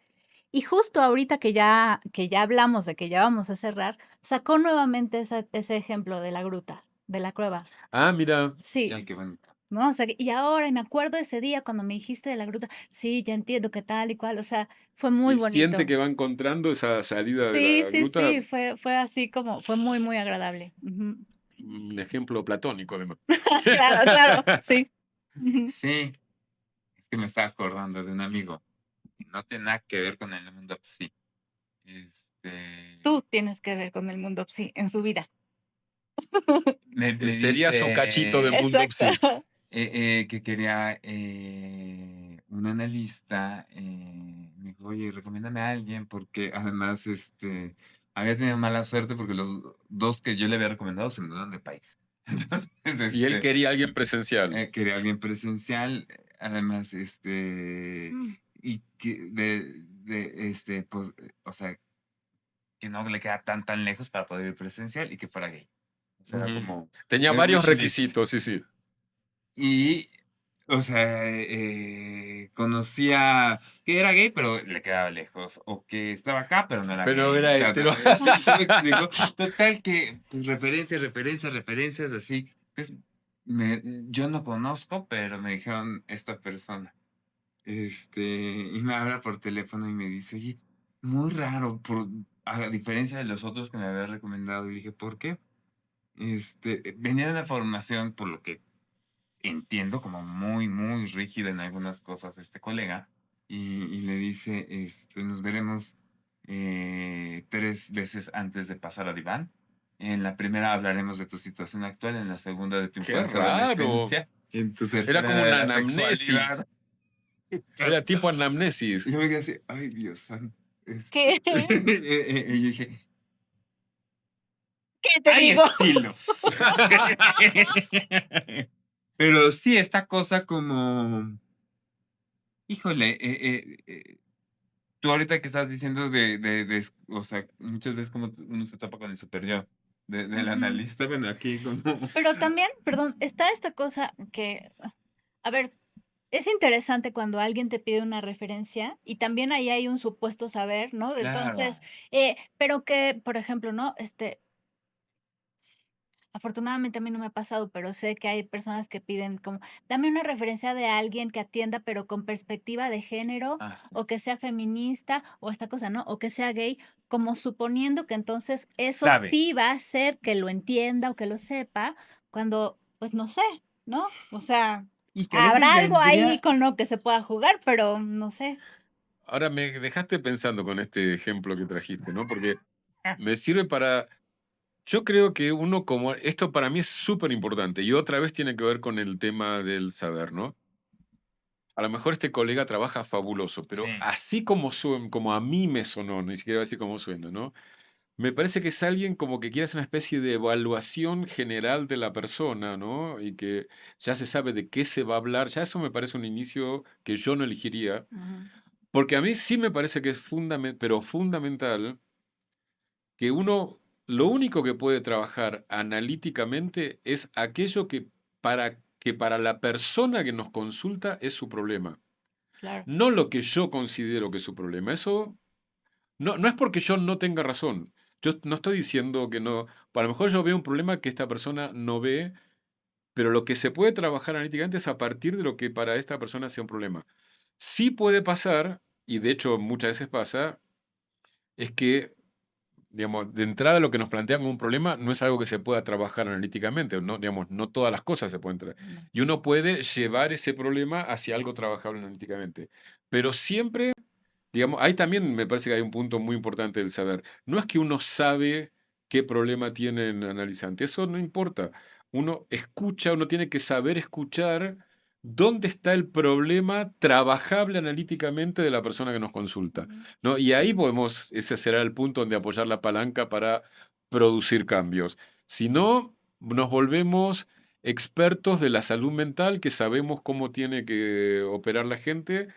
y justo ahorita que ya hablamos de que ya vamos a cerrar, sacó nuevamente ese ejemplo de la gruta, de la cueva. Ah, mira, Sí, ay, qué bonito. ¿no? O sea, y ahora, y me acuerdo ese día cuando me dijiste de la gruta, sí, ya entiendo qué tal y cual, o sea, fue muy y siente bonito. que va encontrando esa salida de Sí, la sí, gruta, sí, fue así como fue muy, muy agradable. Ujú. un ejemplo platónico, además. Claro, claro, sí. Ujú. Sí, es que me estaba acordando de un amigo que no tiene nada que ver con el mundo psi. Tú Este, tienes que ver con el mundo psi en su vida. me Sería su cachito de dice mundo Exacto. psi. que quería un analista. Me dijo, oye, recomiéndame a alguien, porque además había tenido mala suerte porque los dos que yo le había recomendado se mudaron de país. Entonces, Y él quería a alguien presencial. quería alguien presencial, además, Mm, y que pues, o sea, que no le queda tan lejos para poder ir presencial y que fuera gay. O sea, era Ujú. como Tenía el varios wish list. requisitos, sí, sí. Y, o sea, conocía que era gay, pero le quedaba lejos, o que estaba acá, pero no era Pero gay. era hetero. ¿Sí me explico? Total que, pues, referencias, así, pues, yo no conozco, pero me dijeron esta persona. Y me habla por teléfono y me dice: "Oye, muy raro, a diferencia de los otros que me había recomendado". Y dije: "¿Por qué?". Venía de una formación, por lo que entiendo, como muy, muy rígida en algunas cosas este colega, y le dice, nos veremos 3 veces antes de pasar a diván. En la primera hablaremos de tu situación actual, en la segunda de tu Qué infancia, raro. adolescencia, y en tu Era como tercera de una la anamnesis. sexualidad. Era tipo Y anamnesis. yo me quedé así, ay, Dios santo. ¿qué? Y yo dije, ¿Qué te hay digo? estilos. Pero sí, esta cosa como, híjole, tú ahorita que estás diciendo o sea, muchas veces como uno se topa con el super yo, del Ujú. analista, bueno, aquí como Pero también, perdón, está esta cosa que, a ver, es interesante cuando alguien te pide una referencia y también ahí hay un supuesto saber, ¿no? Entonces, claro, pero que, por ejemplo, ¿no? Afortunadamente a mí no me ha pasado, pero sé que hay personas que piden como, dame una referencia de alguien que atienda, pero con perspectiva de género, sí, o que sea feminista, o esta cosa, ¿no? O que sea gay, como suponiendo que entonces eso sabe. sí va a hacer que lo entienda o que lo sepa, cuando, pues no sé, ¿no? O sea, Y que a veces habrá algo ahí vendría con lo que se pueda jugar, pero no sé. Ahora me dejaste pensando con este ejemplo que trajiste, ¿no? Porque me sirve para. Yo creo que uno como. Esto para mí es súper importante y otra vez tiene que ver con el tema del saber, ¿no? a lo mejor este colega trabaja fabuloso, pero Sí. así como a mí me sonó, ni siquiera voy a decir cómo suena, ¿no? Me parece que es alguien como que quiere hacer una especie de evaluación general de la persona, ¿no? Y que ya se sabe de qué se va a hablar. Ya eso me parece un inicio que yo no elegiría, Ujú. porque a mí sí me parece que es pero fundamental que uno, lo único que puede trabajar analíticamente es aquello que para la persona que nos consulta es su problema, Claro. no lo que yo considero que es su problema. Eso no es porque yo no tenga razón. Yo no estoy diciendo que no. A lo mejor yo veo un problema que esta persona no ve, pero lo que se puede trabajar analíticamente es a partir de lo que para esta persona sea un problema. Sí puede pasar, y de hecho muchas veces pasa, es que, digamos, de entrada lo que nos plantean como un problema no es algo que se pueda trabajar analíticamente, no, digamos, no todas las cosas se pueden trabajar. No. Y uno puede llevar ese problema hacia algo trabajable analíticamente. Pero siempre, digamos, ahí también me parece que hay un punto muy importante del saber. No es que uno sabe qué problema tiene el analizante, eso no importa. Uno escucha, uno tiene que saber escuchar dónde está el problema trabajable analíticamente de la persona que nos consulta, Ujú. ¿no? Y ahí podemos, ese será el punto donde apoyar la palanca para producir cambios. Si no, nos volvemos expertos de la salud mental, que sabemos cómo tiene que operar la gente.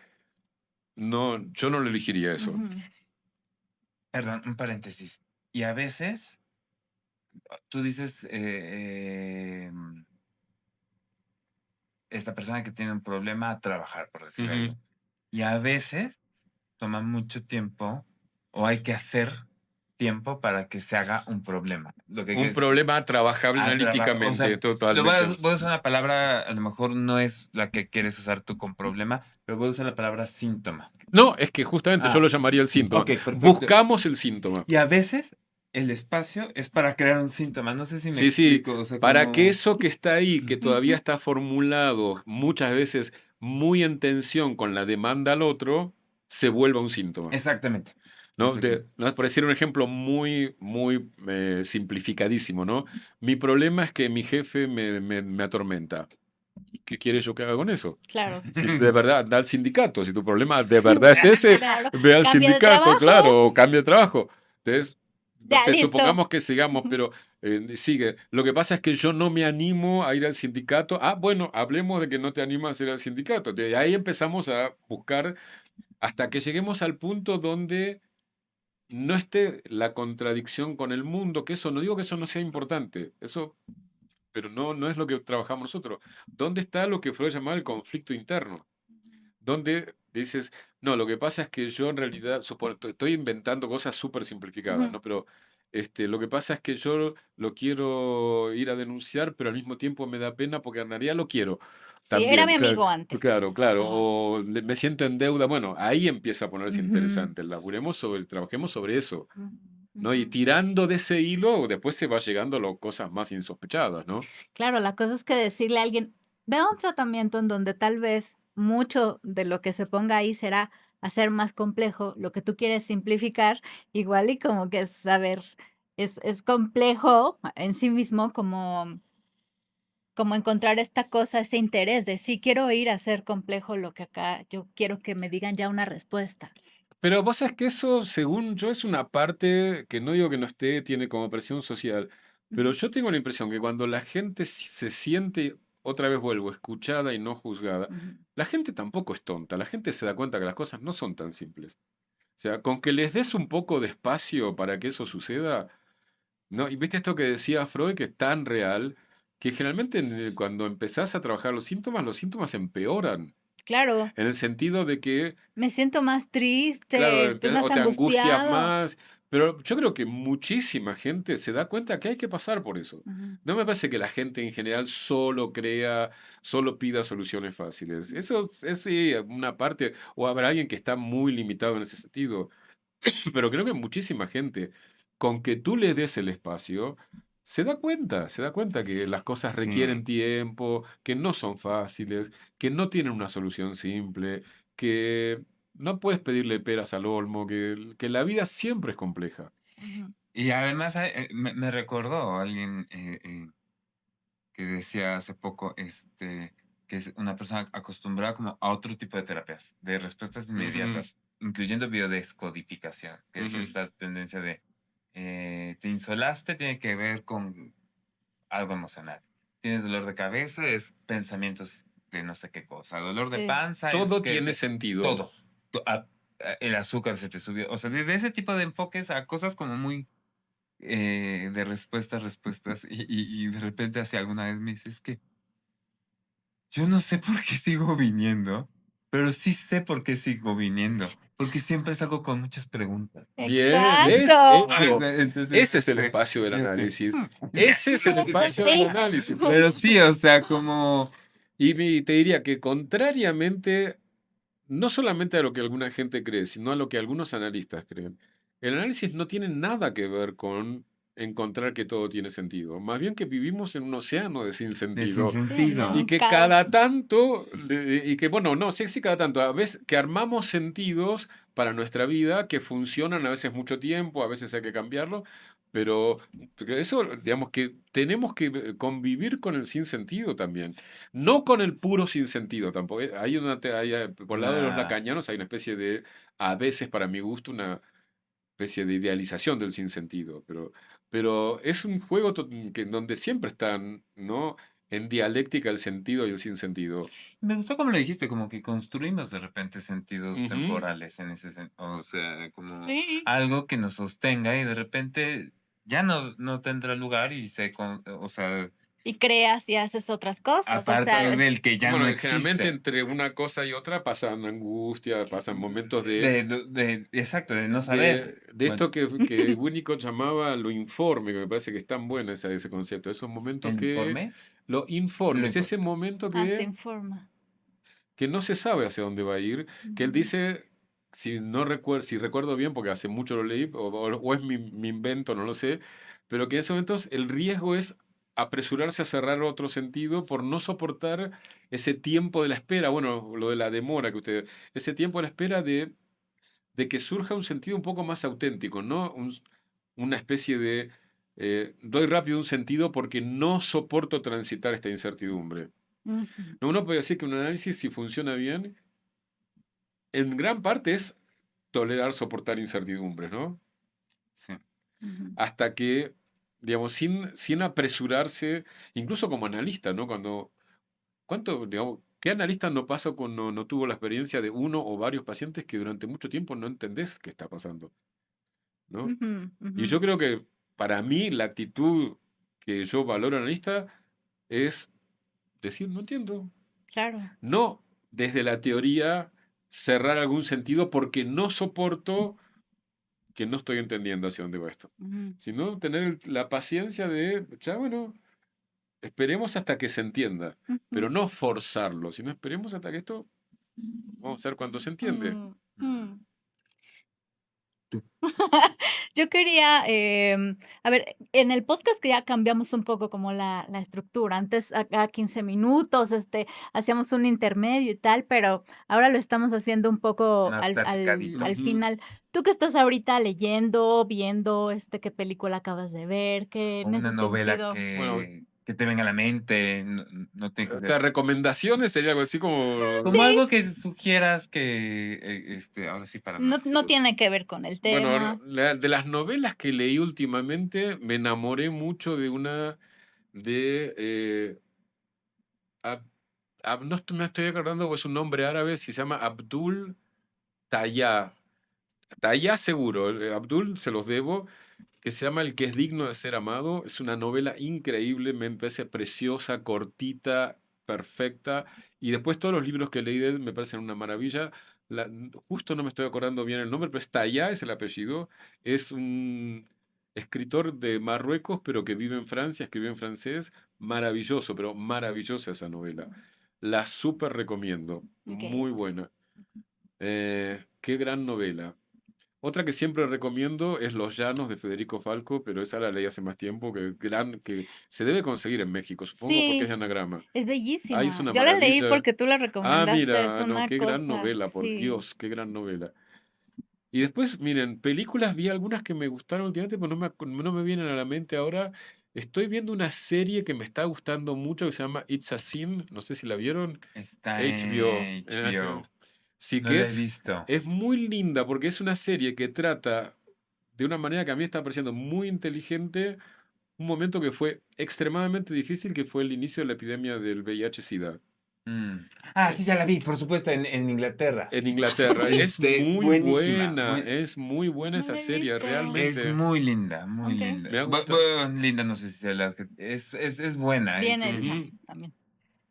No, yo no lo elegiría eso. Ujú. Perdón, un paréntesis. Y a veces, tú dices, esta persona que tiene un problema a trabajar, por decir Ujú. algo. Y a veces toma mucho tiempo o hay que hacer tiempo para que se haga un problema. Lo que Un es problema trabajable a trabajar, o analíticamente, sea, lo voy a, totalmente. voy a usar una palabra, a lo mejor no es la que quieres usar tú con problema, pero voy a usar la palabra síntoma. No, es que justamente yo Ah, lo llamaría el síntoma. ok, perfecto. Buscamos el síntoma. Y a veces el espacio es para crear un síntoma. No sé si me Sí, sí, explico, o sea, para que como... eso que está ahí, que todavía Ujú. está formulado muchas veces muy en tensión con la demanda al otro, se vuelva un síntoma. Exactamente. ¿No? Exactamente. ¿No? Por decir un ejemplo muy simplificadísimo, ¿no? Mi problema es que mi jefe me atormenta. ¿Y qué quieres yo que haga con eso? Claro. Si de verdad, anda al sindicato. Si tu problema de verdad es ese, Claro. ve al Cambio de sindicato, trabajo. claro, o cambia de trabajo. Entonces, no Ya, sé, listo. supongamos que sigamos, Ujú. pero sigue. Lo que pasa es que yo no me animo a ir al sindicato. Ah, bueno, hablemos de que no te animas a ir al sindicato. De ahí empezamos a buscar hasta que lleguemos al punto donde no esté la contradicción con el mundo, que eso, no digo que eso no sea importante, eso, pero no es lo que trabajamos nosotros. ¿Dónde está lo que Freud llamaba el conflicto interno? Donde dices, no, lo que pasa es que yo en realidad, estoy inventando cosas súper simplificadas, Ujú. ¿no? Pero lo que pasa es que yo lo quiero ir a denunciar, pero al mismo tiempo me da pena porque en realidad lo quiero Sí, era mi también, claro, amigo antes. claro, claro. Ajá. O me siento en deuda. Bueno, ahí empieza a ponerse Ujú. interesante. Trabajemos sobre eso, Ujú. ¿no? Y Ujú. tirando de ese hilo, después se va llegando a cosas más insospechadas, ¿no? Claro, la cosa es que decirle a alguien, veo un tratamiento en donde tal vez mucho de lo que se ponga ahí será hacer más complejo lo que tú quieres simplificar, igual y como que es, a ver, es complejo en sí mismo como encontrar esta cosa, ese interés de sí quiero ir a hacer complejo lo que acá yo quiero que me digan ya una respuesta. Pero vos sabés que eso, según yo, es una parte que no digo que no esté, tiene como presión social, pero Ujú, yo tengo la impresión que cuando la gente se siente, otra vez vuelvo, escuchada y no juzgada, ujú. la gente tampoco es tonta, la gente se da cuenta que las cosas no son tan simples. O sea, con que les des un poco de espacio para que eso suceda, ¿no? Y viste esto que decía Freud, que es tan real, que generalmente cuando empezás a trabajar los síntomas empeoran, Claro, en el sentido de que me siento más triste, claro, estoy más o te angustias angustiado. más, pero yo creo que muchísima gente se da cuenta que hay que pasar por eso. Ujú, No me parece que la gente en general solo pida soluciones fáciles. Eso es sí, una parte, o habrá alguien que está muy limitado en ese sentido, pero creo que muchísima gente, con que tú le des el espacio, se da cuenta que las cosas Sí. requieren tiempo, que no son fáciles, que no tienen una solución simple, que no puedes pedirle peras al olmo, que la vida siempre es compleja. ujú. Y además, me recordó alguien, que decía hace poco, que es una persona acostumbrada como a otro tipo de terapias, de respuestas Ujú, inmediatas, incluyendo biodescodificación, que es ujú. esta tendencia de te insolaste, tiene que ver con algo emocional. Tienes dolor de cabeza, es pensamientos de no sé qué cosa. Dolor de Sí. panza es Todo que tiene sentido. todo. El azúcar se te subió. O sea, desde ese tipo de enfoques a cosas como muy de respuestas, y de repente hace alguna vez me dices que yo no sé por qué sigo viniendo, pero sí sé por qué sigo viniendo, porque siempre salgo con muchas preguntas. Bien, ¿ves? Exacto. Eso. Entonces, Ese es el espacio del análisis. ya. Ese es el espacio del Sí. análisis. Pero sí, o sea, como Te diría que contrariamente, no solamente a lo que alguna gente cree, sino a lo que algunos analistas creen, el análisis no tiene nada que ver con encontrar que todo tiene sentido. Más bien que vivimos en un océano de de sinsentido. Sí, en Y sinsentido. un que caos. cada tanto, y que bueno, no, sí, sí, cada tanto, a veces que armamos sentidos para nuestra vida que funcionan a veces mucho tiempo, a veces hay que cambiarlo, pero eso, digamos que tenemos que convivir con el sinsentido también, no con el puro sinsentido tampoco. Hay por el lado de los Una, lacanianos hay una especie de, a veces para mi gusto, una especie de idealización del sinsentido, pero es un juego en donde siempre están, ¿no? En dialéctica el sentido y el sinsentido. me gustó como lo dijiste, como que construimos de repente sentidos Ujú. temporales en ese o sea, como Sí. algo que nos sostenga y de repente ya no tendrá lugar y o sea, Y creas y haces otras cosas. O aparte sea, del que ya Bueno, no generalmente existe. entre una cosa y otra pasan angustia, pasan momentos Exacto, de no saber. de Bueno, esto que Winnicott llamaba lo informe, que me parece que es tan bueno ese concepto, esos momentos el que, informe, lo lo informes, informe. ese momento así en forma. que no se sabe hacia dónde va a ir, que él Ujú. dice, si recuerdo bien, porque hace mucho lo leí, o es mi invento, no lo sé, pero que en esos momentos el riesgo es apresurarse a cerrar otro sentido por no soportar ese tiempo de la espera, bueno, lo de la demora que usted, ese tiempo de la espera de que surja un sentido un poco más auténtico, ¿no? Una especie de, doy rápido un sentido porque no soporto transitar esta incertidumbre. Ujú. No, uno puede decir que un análisis, si funciona bien, en gran parte es tolerar, soportar incertidumbres, ¿no? Sí. Ujú. Hasta que, digamos, sin apresurarse, incluso como analista, ¿no? Digamos, ¿qué analista no pasa cuando no tuvo la experiencia de uno o varios pacientes que durante mucho tiempo no entendés qué está pasando, ¿no? Ujú, Y ujú. yo creo que para mí la actitud que yo valoro analista es decir, no entiendo. Claro. No desde la teoría cerrar algún sentido porque no soporto que no estoy entendiendo hacia dónde va esto, Ujú. sino tener la paciencia de, ya bueno, esperemos hasta que se entienda, Ujú. pero no forzarlo, sino esperemos hasta que esto, vamos a ver cuando se entiende. Mm, Mm. mm. Tú- Yo quería, a ver, en el podcast que ya cambiamos un poco como la estructura. Antes a cada 15 minutos, hacíamos un intermedio y tal, pero ahora lo estamos haciendo un poco Más al platicadito. Ujú. final. ¿Tú qué estás ahorita leyendo, viendo, qué película acabas de ver? ¿Qué O en una ese novela sentido? Bueno, que te venga a la mente, no tiene que o ser. sea, recomendaciones sería algo así como, Como Sí, algo que sugieras que, ahora sí para no nuestros. tiene que ver con el bueno, tema. de las novelas que leí últimamente, me enamoré mucho de una de Ab- no me estoy acordando, es un nombre árabe, se llama Abdul Tayá. Tayá seguro, Abdul se los debo, que se llama El que es digno de ser amado. Es una novela increíble, me parece preciosa, cortita, perfecta. Y después todos los libros que leí de él me parecen una maravilla. Justo no me estoy acordando bien el nombre, pero es Tayá, es el apellido. Es un escritor de Marruecos, pero que vive en Francia, escribió en francés. Maravilloso, pero maravillosa esa novela. La súper recomiendo. Okey. Muy buena. Qué gran novela. Otra que siempre recomiendo es Los Llanos de Federico Falco, pero esa la leí hace más tiempo, que se debe conseguir en México, supongo porque es de Sí, anagrama. es Ahí es bellísima. una Yo la leí maravilla. porque tú la Ah, recomendaste, es mira, no, una qué gran cosa novela, por sí. Dios, qué gran novela. Y después, miren, películas vi algunas que me gustaron últimamente, pero no me vienen a la mente ahora. Estoy viendo una serie que me está gustando mucho que se llama It's a Sin, no sé si la vieron, Está HBO, en en HBO. HBO. Sí, No que la he visto. es muy linda porque es una serie que trata de una manera que a mí me está pareciendo muy inteligente un momento que fue extremadamente difícil, que fue el inicio de la epidemia del VIH-Sida. Mm. Eh, Sí, ya la vi, por supuesto, en Inglaterra. En Inglaterra. Buenísima. Es muy buena No esa la he serie, visto. Es realmente muy linda, muy Ok. linda. me ha gustado. Linda, no sé si sea es buena. Bien hecha Ujú. también.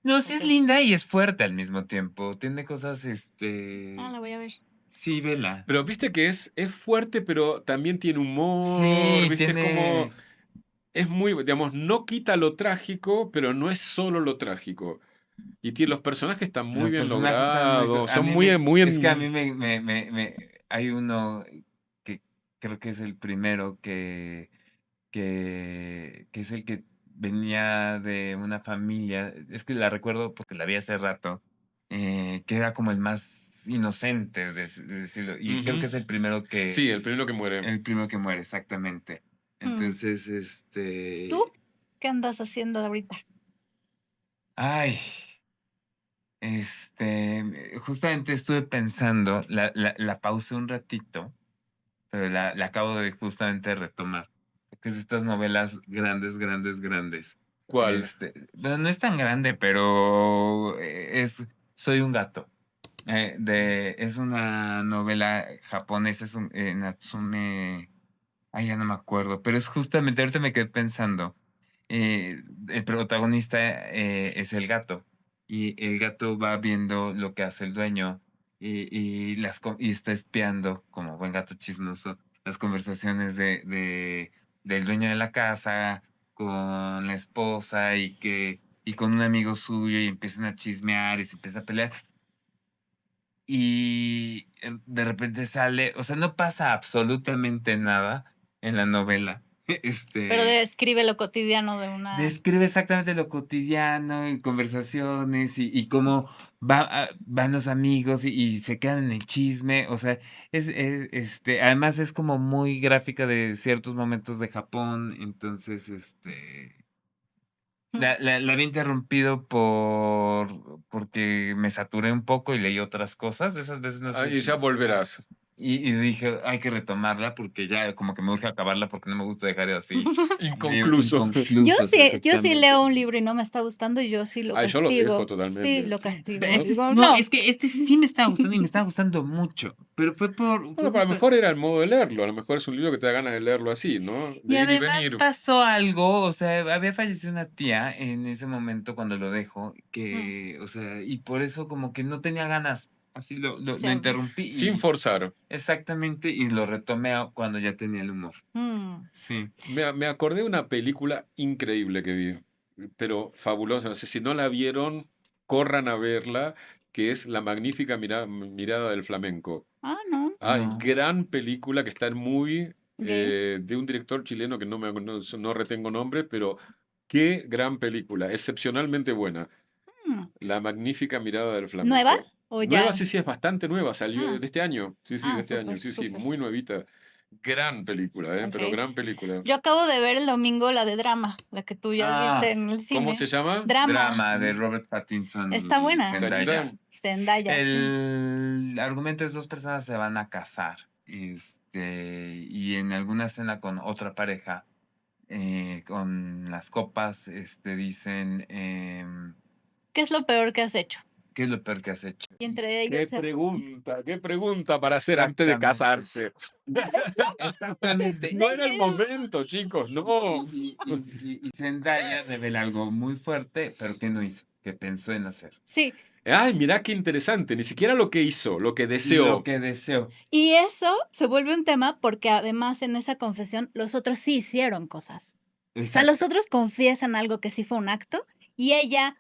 No, sí es Ok. linda y es fuerte al mismo tiempo. Tiene cosas, La voy a ver. sí, vela. Pero viste que es fuerte, pero también tiene humor, Sí, viste, es como, tiene. es muy, digamos, no quita lo trágico, pero no es solo lo trágico. Y tiene, los personajes están muy Los bien personajes están muy. logrados, A son mí muy, me. muy Es que a en... mí hay uno que creo que es el primero que es el que venía de una familia. Es que la recuerdo porque la vi hace rato. Que era como el más inocente, de decirlo. Y creo que Ujú. es el primero que. Sí, el primero que muere. El primero que muere, exactamente. Mm. Entonces, ¿Tú qué andas haciendo ahorita? ay, justamente estuve pensando, la pausé un ratito, pero la acabo de justamente retomar, porque es de estas novelas grandes, grandes, grandes. ¿Cuál? Bueno, no es tan grande, pero Soy un gato. Es una novela japonesa, es un Natsume. Ya no me acuerdo, pero es justamente, ahorita me quedé pensando, el protagonista, es el gato, y el gato va viendo lo que hace el dueño, y está espiando, como buen gato chismoso, las conversaciones del dueño de la casa con la esposa, y con un amigo suyo, y empiezan a chismear, y se empieza a pelear. Y, de repente sale, o sea, no pasa absolutamente nada en la novela. Pero describe lo cotidiano de una... Describe exactamente lo cotidiano y conversaciones y cómo van los amigos y se quedan en el chisme. O sea, además es como muy gráfica de ciertos momentos de Japón. Entonces, la había interrumpido porque me saturé un poco y leí otras cosas. De esas veces no sé Y si. ya volverás. Y dije, hay que retomarla porque ya como que me urge acabarla porque no me gusta dejar así Inconcluso. inconclusos, Yo sí exactamente. leo un libro y no me está gustando y yo sí lo Ay, yo lo dejo castigo. Sí, totalmente. lo castigo. Este Digo, no, no. es que este sí me estaba gustando y me estaba gustando mucho, pero fue Bueno, pero a lo justo. mejor era el modo de leerlo, a lo mejor es un libro que te da ganas de leerlo así, ¿no? Y De ir y además venir. pasó algo, o sea, había fallecido una tía en ese momento cuando lo dejo, Mm, o sea, y por eso como que no tenía ganas, así lo se- interrumpí Sin y forzar. exactamente, y lo retomé cuando ya tenía el humor. mm. Sí. Me acordé de una película increíble que vi, pero fabulosa. No sé si no la vieron, corran a verla, que es La magnífica mirada del flamenco. No. Ay, No. gran película que está en Movie, Gay. de un director chileno que no retengo nombre, pero qué gran película, excepcionalmente buena. Mm. La magnífica mirada del ¿Nueva flamenco. o Nueva, ya? sí, sí, es bastante nueva, salió Ah, de este año. Sí, sí, de este año, súper, sí, sí, súper. muy nuevita. Gran película, pero Ok. gran película. Yo acabo de ver el domingo la de drama, la que tú ya viste Ah, en el ¿Cómo se cine. llama? Drama. Drama de Robert Pattinson Está y buena. Zendaya. Zendaya, sí. El argumento es dos personas se van a casar, y en alguna escena con otra pareja, con las copas, dicen, ¿Qué es lo peor que has hecho? ¿qué es lo peor que has hecho? Y entre ellos, Qué pregunta para hacer antes de Exactamente, casarse. exactamente. No era el momento, chicos, no. Y Zendaya revela algo muy fuerte, pero que no hizo, que pensó en hacer. sí. Ay, mirá qué interesante, ni siquiera lo que hizo, lo que Lo deseó. que deseo. Y eso se vuelve un tema porque además en esa confesión los otros sí hicieron cosas. O sea, los Exacto. otros confiesan algo que sí fue un acto y ella,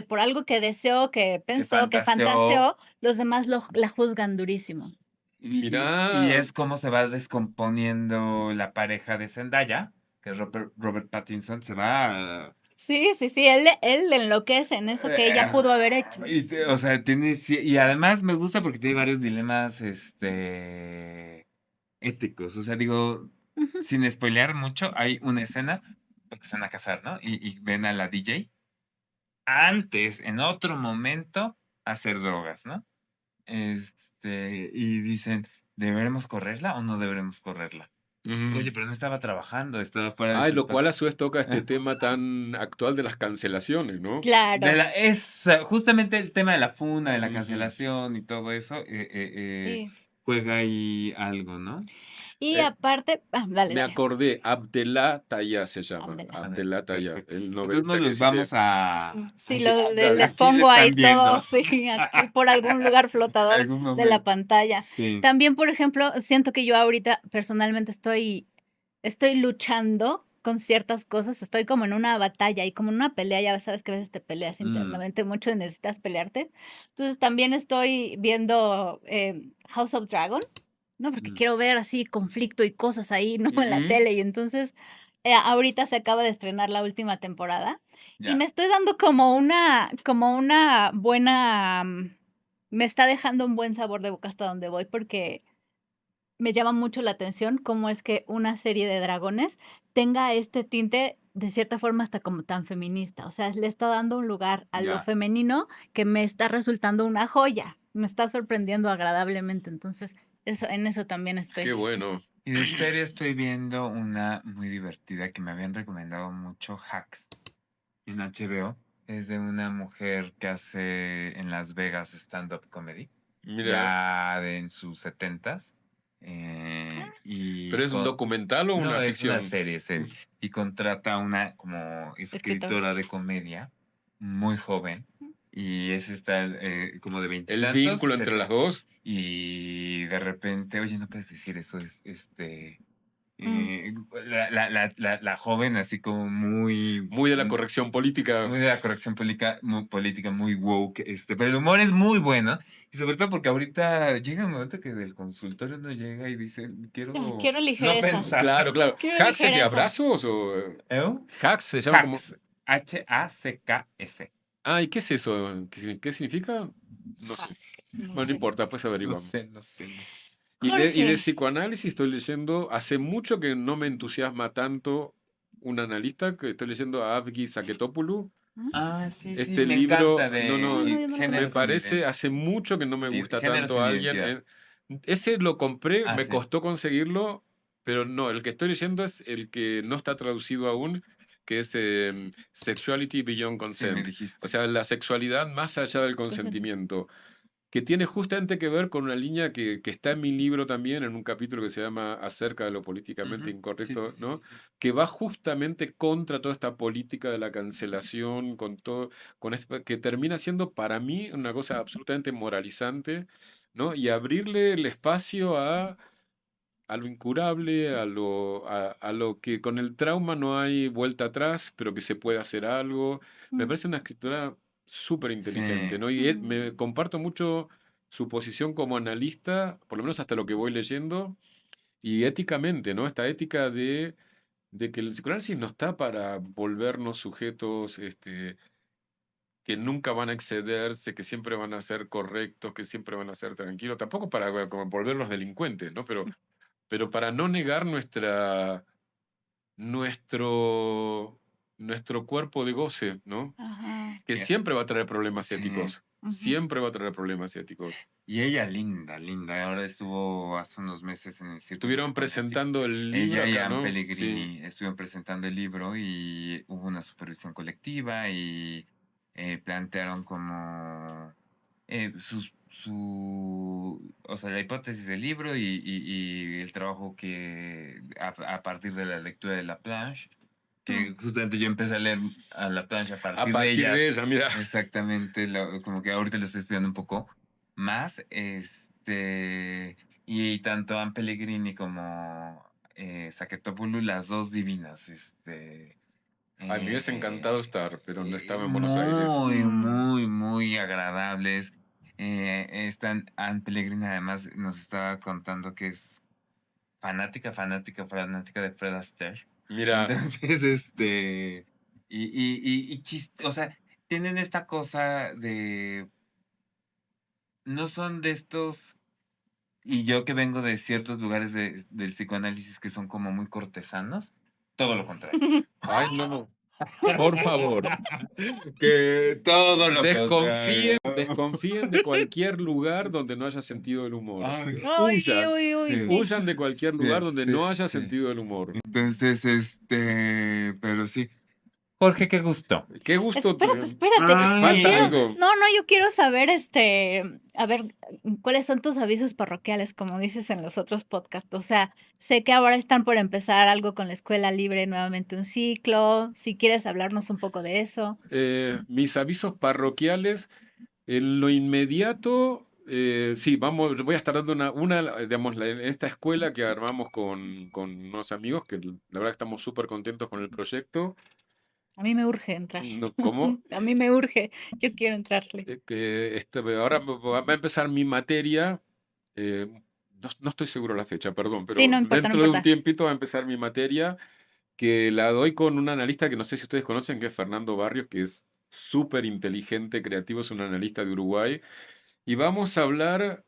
por algo que deseó, que Que pensó, que fantaseó. fantaseó, los demás la juzgan durísimo. Y Mirá, es como se va descomponiendo la pareja de Zendaya, que es Robert Pattinson, se va. Sí, sí, sí, él enloquece en eso que ella pudo haber hecho. O sea, y además me gusta porque tiene varios dilemas, éticos. O sea, digo, Ujú. sin spoilear mucho, hay una escena porque se van a casar, ¿no? Y ven a la DJ antes, en otro momento, hacer drogas, ¿no? Y dicen, ¿deberemos correrla o no deberemos correrla? Ujú. Oye, pero no estaba trabajando, estaba fuera de Ay, su lo cual espacio. a su vez toca este tema tan actual de las cancelaciones, ¿no? De Claro, la esa, justamente el tema de la funa, de la Ujú. cancelación y todo eso, sí. juega ahí algo, ¿no? Y Eh, aparte dale, Me dale. acordé, Abdelá Taya se llama, Ándale. A ver, Abdelá Taya, perfecto. el De todos modos, novelista que los cité. vamos a Sí, ay, sí, les Dale. aquí le pongo ahí están viendo. todo, sí, aquí por algún lugar flotador Algún de la momento. pantalla. Sí. También, por ejemplo, siento que yo ahorita personalmente estoy luchando con ciertas cosas, estoy como en una batalla y como en una pelea, ya sabes que a veces te peleas Mm, internamente mucho y necesitas pelearte. Entonces, también estoy viendo, House of Dragon, ¿no? Porque mm, quiero ver así conflicto y cosas ahí, ¿no? En la Ujú. tele. Y entonces, ahorita se acaba de estrenar la última temporada y ya. me estoy dando como una buena, me está dejando un buen sabor de boca hasta donde voy, porque me llama mucho la atención cómo es que una serie de dragones tenga este tinte, de cierta forma, hasta como tan feminista. O sea, le está dando un lugar a lo Ya. femenino que me está resultando una joya. Me está sorprendiendo agradablemente. Entonces, en eso también Qué estoy. bueno. Y de serie estoy viendo una muy divertida que me habían recomendado mucho, Hacks, en HBO. Es de una mujer que hace en Las Vegas stand-up comedy, Mira, ya en sus setentas. ¿pero Y es un con... documental o No, una es una ficción? serie, serie. Y contrata a una como Escritor. escritora de comedia muy joven. Y es esta como de ¿El veintitantos y vínculo entre las setenta. dos? Y de repente, oye, no puedes decir eso, es Mm, eh, la joven así como muy, Muy de la corrección política. muy de la corrección política, muy woke, pero el humor es muy bueno. Y sobre todo porque ahorita llega un momento que del consultorio uno llega y dice, quiero quiero no ligereza. Claro, pensar. claro. Quiero ¿Hacks es de ligereza. abrazos o ¿Eh? hacks se llama como? Hacks, Hacks. Ah, ¿y qué es eso? ¿Qué significa? No sé. Hask, Bueno, no no. importa, pues No averiguamos. sé, no sé, no sé. Y de Jorge. psicoanálisis estoy leyendo, hace mucho que no me entusiasma tanto un analista, que estoy leyendo a Avgi Saketopoulou. ¿Mm? Ah, sí, sí, Este me encanta libro, no, no, Ah, no, yo no lo me género conozco. sin parece, hace mucho que no me gusta género tanto sin alguien. identidad. Ese lo compré, Ah, me sí. costó conseguirlo, pero no, el que estoy leyendo es el que no está traducido aún, que es Sexuality Beyond Sí, me Consent. O dijiste. sea, la sexualidad más allá del Consentimiento. consentimiento, que tiene justamente que ver con una línea que está en mi libro también, en un capítulo que se llama Acerca de lo políticamente Ujú. Sí, sí, incorrecto, sí, sí, ¿no? sí. Que va justamente contra toda esta política de la cancelación, con todo, que termina siendo para mí una cosa absolutamente moralizante, ¿no? Y abrirle el espacio a lo incurable, a lo que con el trauma no hay vuelta atrás, pero que se puede hacer algo. Me Mm, parece una escritura súper Sí. inteligente, ¿no? Y me mm, comparto mucho su posición como analista, por lo menos hasta lo que voy leyendo, y éticamente, ¿no? Esta ética de que el psicoanálisis no está para volvernos sujetos que nunca van a excederse, que siempre van a ser correctos, que siempre van a ser tranquilos, tampoco para como volverlos delincuentes, ¿no? Pero para no negar nuestro, nuestro cuerpo de goce, ¿no? ajá. Que Ya. siempre va a traer problemas Sí. éticos, Ujú. siempre va a traer problemas éticos. Y ella linda, linda. Ahora estuvo hace unos meses en el Círculo Estuvieron Psicoanalítico. presentando el libro Ella y acá, Ann ¿no? Sí. Pellegrini estuvieron presentando el libro y hubo una supervisión colectiva y plantearon como o sea, la hipótesis del libro y el trabajo que a partir de la lectura de Laplanche, Mm, que justamente yo empecé a leer a Laplanche a A partir de partir de ellas. ella, mira. Exactamente, como que ahorita lo estoy estudiando un poco más, y tanto Anne Pellegrini como Saquetopoulou, las dos divinas, Ay, me hubiese encantado eh, estar, pero no estaba en Buenos Aires. muy, mm. muy, muy agradables. Anne Pellegrini además nos estaba contando que es fanática de Fred Astaire. Mira, Entonces, o sea, tienen esta cosa de, no son de estos, y yo que vengo de ciertos lugares del psicoanálisis que son como muy cortesanos, todo lo contrario. Ay, no. Por favor, Que todo lo desconfíen, contrario. desconfíen de cualquier lugar donde no haya sentido del humor. Ay, Uy, Huyan, uy, uy, sí. sí. huyan de cualquier lugar donde Sí, no haya sí. sentido del humor. Entonces, pero sí. Jorge, qué gusto. Qué gusto. Espérate. Ay. Yo Falta quiero, algo. no, yo quiero saber, a ver, ¿cuáles son tus avisos parroquiales, como dices en los otros podcasts? O sea, sé que ahora están por empezar algo con la escuela libre, nuevamente un ciclo. Si quieres hablarnos un poco de eso. Mis avisos parroquiales, en lo inmediato, sí, voy a estar dando digamos, en esta escuela que armamos con unos amigos, que la verdad que estamos súper contentos con el proyecto. A mí me urge entrar. ¿Cómo? A mí me urge. Yo quiero entrarle. Ahora va a empezar mi materia, no estoy seguro la fecha, perdón, Sí, pero no importa, no dentro de un importa. tiempito va a empezar mi materia, que la doy con un analista que no sé si ustedes conocen, que es Fernando Barrios, que es súper inteligente, creativo, es un analista de Uruguay. Y vamos a hablar,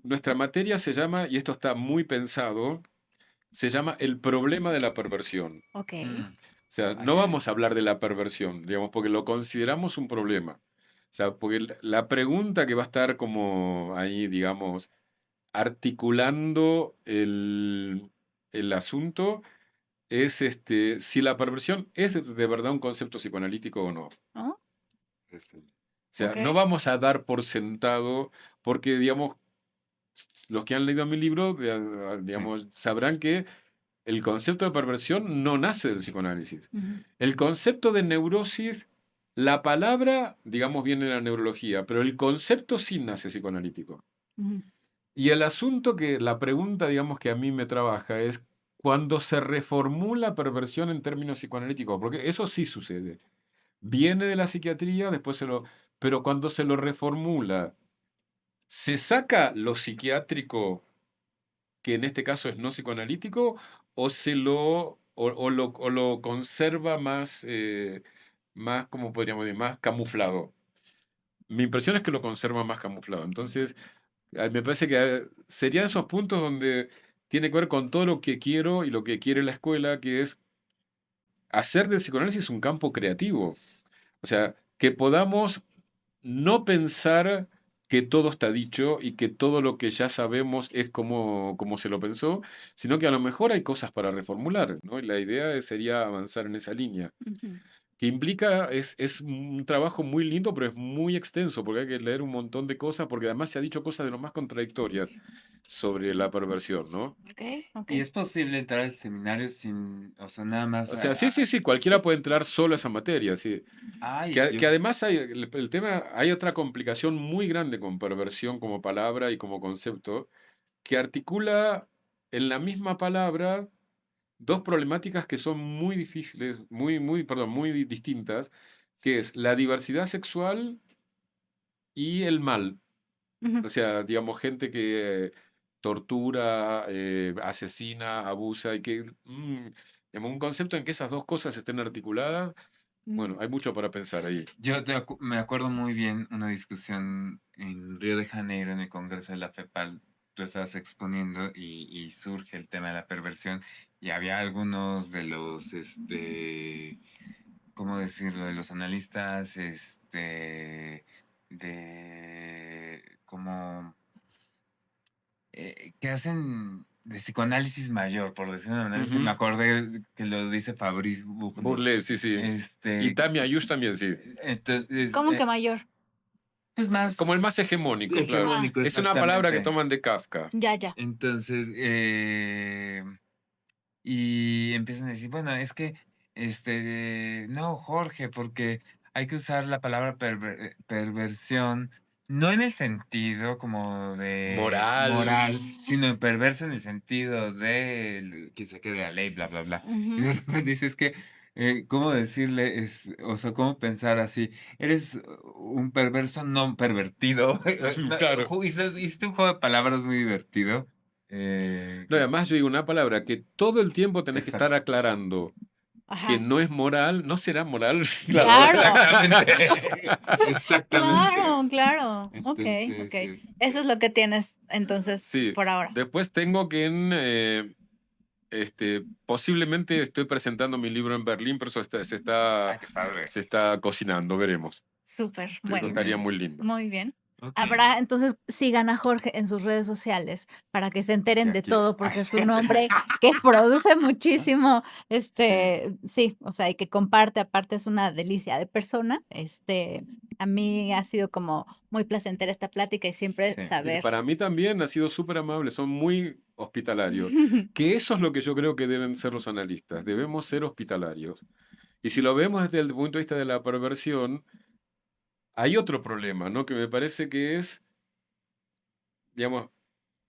nuestra materia se llama, y esto está muy pensado, se llama el problema de la perversión. Ok. O sea, no Ay, vamos a hablar de la perversión, digamos, porque lo consideramos un problema. O sea, porque la pregunta que va a estar como ahí, digamos, articulando el asunto es si la perversión es de verdad un concepto psicoanalítico o no. ¿Oh? O sea, Ok. no vamos a dar por sentado, porque, digamos, los que han leído mi libro, Sí. digamos, sabrán que el concepto de perversión no nace del psicoanálisis. Ujú, El concepto de neurosis, la palabra, digamos, viene de la neurología, pero el concepto sí nace psicoanalítico. ujú, Y el asunto la pregunta, digamos, que a mí me trabaja es cuando se reformula perversión en términos psicoanalíticos, porque eso sí sucede. Viene de la psiquiatría, pero cuando se lo reformula, ¿se saca lo psiquiátrico, que en este caso es no psicoanalítico, o lo conserva más, ¿cómo podríamos decir? Más camuflado? Mi impresión es que lo conserva más camuflado. Entonces, me parece que serían esos puntos donde tiene que ver con todo lo que quiero y lo que quiere la escuela, que es hacer del psicoanálisis un campo creativo. O sea, que podamos no pensar que todo está dicho y que todo lo que ya sabemos es como se lo pensó, sino que a lo mejor hay cosas para reformular, ¿no? Y la idea sería avanzar en esa línea, ujú. que implica, es un trabajo muy lindo, pero es muy extenso, porque hay que leer un montón de cosas, porque además se ha dicho cosas de lo más contradictorias sobre la perversión, ¿no? Ok, ok. ¿Y es posible entrar al seminario sin, o sea, nada más O sea, sí, cualquiera puede entrar solo a esa materia, sí. ay, Que además el tema, hay otra complicación muy grande con perversión como palabra y como concepto, que articula en la misma palabra dos problemáticas que son muy difíciles, muy distintas, que es la diversidad sexual y el mal. Ujú, O sea, digamos, gente que tortura, asesina, abusa, y que, digamos, un concepto en que esas dos cosas estén articuladas, bueno, hay mucho para pensar ahí. me acuerdo muy bien una discusión en Río de Janeiro, en el Congreso de la FEPAL. Tú estabas exponiendo y surge el tema de la perversión y había algunos de los, ¿cómo decirlo? De los analistas, como, que hacen de psicoanálisis mayor, por decirlo de una manera. Es que me Ujú. acordé que lo dice Fabrice Bourdieu. Burles, sí, sí. Y Tammy Ayush también, sí. Entonces, ¿Cómo que mayor? es más Como el más hegemónico, claro. hegemónico, Es una palabra que exactamente. toman de Kafka. Ya. Entonces, y empiezan a decir, bueno, es que, no, Jorge, porque hay que usar la palabra perversión, no en el sentido como de Moral. moral, sino en perverso en el sentido de que se quede la ley, bla, bla, bla. Y de Ujú. repente dices que, ¿cómo decirle? O sea, ¿cómo pensar así? Eres un perverso no pervertido. No, Claro. hiciste un juego de palabras muy divertido. No, además yo digo una palabra que todo el tiempo tenés que estar Exacto. aclarando que Ajá. no es moral, no será moral. No, Claro. exactamente. Exactamente. Claro. Ok. Entonces, Eso es lo que tienes entonces Sí. por ahora. Después tengo que Posiblemente estoy presentando mi libro en Berlín, pero eso se Ay, qué padre. está cocinando, veremos. Súper, Eso bueno, estaría bien. muy lindo. muy bien. Ok. Habrá, entonces sigan a Jorge en sus redes sociales para que se enteren Ya de quieres. todo, porque es un hombre que produce muchísimo, Sí. sí, o sea, y que comparte, aparte es una delicia de persona. A mí ha sido como muy placentera esta plática y siempre Sí. Y saber. para mí también ha sido súper amable, son muy hospitalarios. Que eso es lo que yo creo que deben ser los analistas, debemos ser hospitalarios. Y si lo vemos desde el punto de vista de la perversión, hay otro problema, ¿no? Que me parece que es, digamos,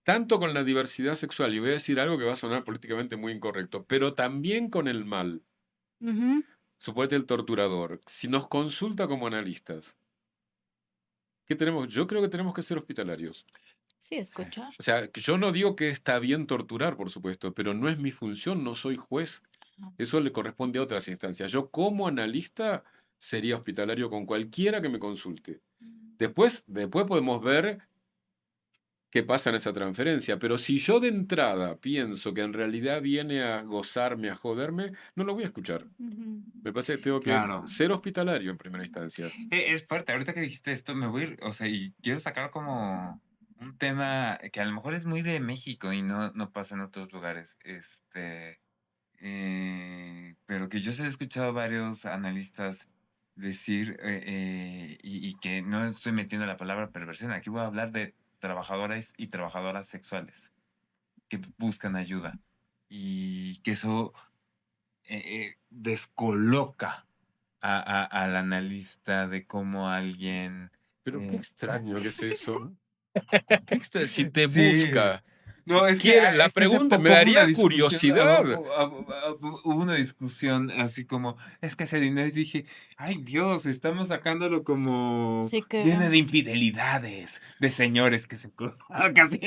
tanto con la diversidad sexual, y voy a decir algo que va a sonar políticamente muy incorrecto, pero también con el mal. Ujú, Suponete el torturador. Si nos consulta como analistas, ¿qué tenemos? Yo creo que tenemos que ser hospitalarios. sí, Sí. escuchar. O sea, que yo no digo que está bien torturar, por supuesto, pero no es mi función, no soy juez. Eso le corresponde a otras instancias. Yo como analista sería hospitalario con cualquiera que me consulte. Después podemos ver qué pasa en esa transferencia, pero si yo de entrada pienso que en realidad viene a gozarme, a joderme, no lo voy a escuchar. Ujú. Me parece que tengo que Claro. ser hospitalario en primera instancia. Es fuerte. Ahorita que dijiste esto, me voy a ir, o sea, y quiero sacar como un tema que a lo mejor es muy de México y no pasa en otros lugares. Pero que yo se he escuchado a varios analistas decir, y que no estoy metiendo la palabra perversión, aquí voy a hablar de trabajadores y trabajadoras sexuales que buscan ayuda y que eso descoloca al analista de cómo alguien... Pero qué eh, extraño que es eso. Si te Sí. busca. No, La es que hace pregunta me poco hubo una daría discusión, curiosidad. hubo una discusión así como, es que ese dinero, y dije, ay Dios, estamos sacándolo como Sí que. viene de infidelidades, de señores que se casi.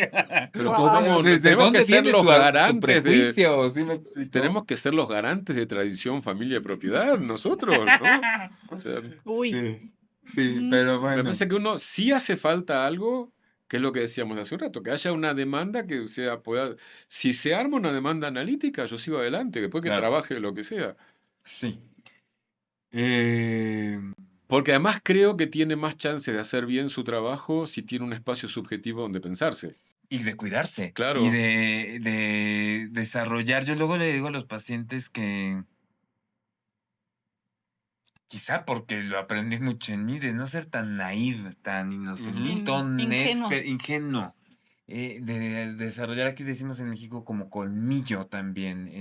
Pero O sea, ¿cómo? ¿desde Tenemos que dónde ser viene los tu garantes de. prejuicio? ¿Sí me explicó? Tenemos que ser los garantes de tradición, familia y propiedad, nosotros, ¿no? O sea, Uy. Sí, sí, Ujú. pero me bueno, parece que uno sí hace falta algo, que es lo que decíamos hace un rato, que haya una demanda que sea, pueda. Si se arma una demanda analítica, yo sigo adelante, después que claro, trabaje lo que sea. sí. Eh, Porque además creo que tiene más chances de hacer bien su trabajo si tiene un espacio subjetivo donde pensarse. Y de cuidarse. Y Claro. de desarrollar. Yo luego le digo a los pacientes que, quizá porque lo aprendí mucho en mí, de no ser tan naïve, tan inocentito, Ingenuo. ingenuo. De desarrollar, aquí decimos en México, como colmillo también.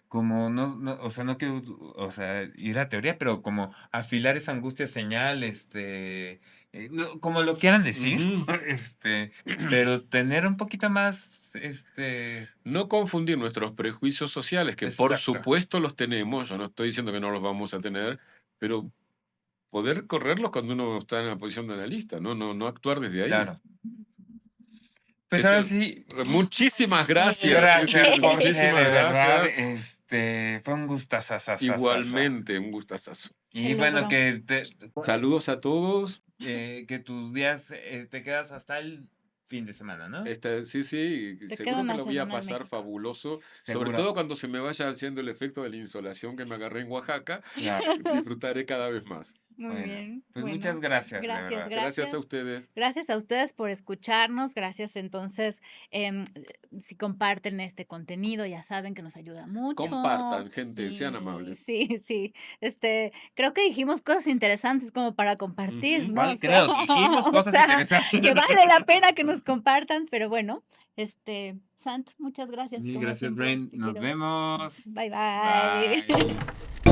Como o sea, no quiero, o sea, ir a teoría, pero como afilar esa angustia señal, como lo quieran decir, Ujú. pero tener un poquito más, No confundir nuestros prejuicios sociales, que por exacto. supuesto los tenemos, yo no estoy diciendo que no los vamos a tener, pero poder correrlos cuando uno está en la posición de analista, no actuar desde ahí. Claro. Pues Eso- ahora sí, Muchísimas gracias. gracias, sí, Jorge, muchísimas de verdad, gracias. fue un gustazazazazazo. Igualmente, un gustazazo. Y bueno, Celebro. Saludos a todos. que tus días te quedas hasta el fin de semana, ¿no? Sí, Te seguro queda que una lo voy a semana en pasar México. fabuloso, sobre Seguro. todo cuando se me vaya haciendo el efecto de la insolación que me agarré en Oaxaca, Claro. disfrutaré cada vez más. Muy Bueno, bien. pues Bueno, muchas gracias, de gracias, verdad. Gracias a ustedes. Gracias a ustedes por escucharnos. Gracias. Entonces, si comparten este contenido, ya saben que nos ayuda mucho. Compartan, gente, sean Sí, amables. sí, sí. Creo que dijimos cosas interesantes como para compartir, Ujú. ¿no? ¿Cuál creo? Dijimos cosas interesantes. Que vale la pena que nos compartan, pero bueno, Sant, muchas gracias. Mil Como gracias, siempre, Brain. te Nos quiero. vemos. Bye, bye. Bye.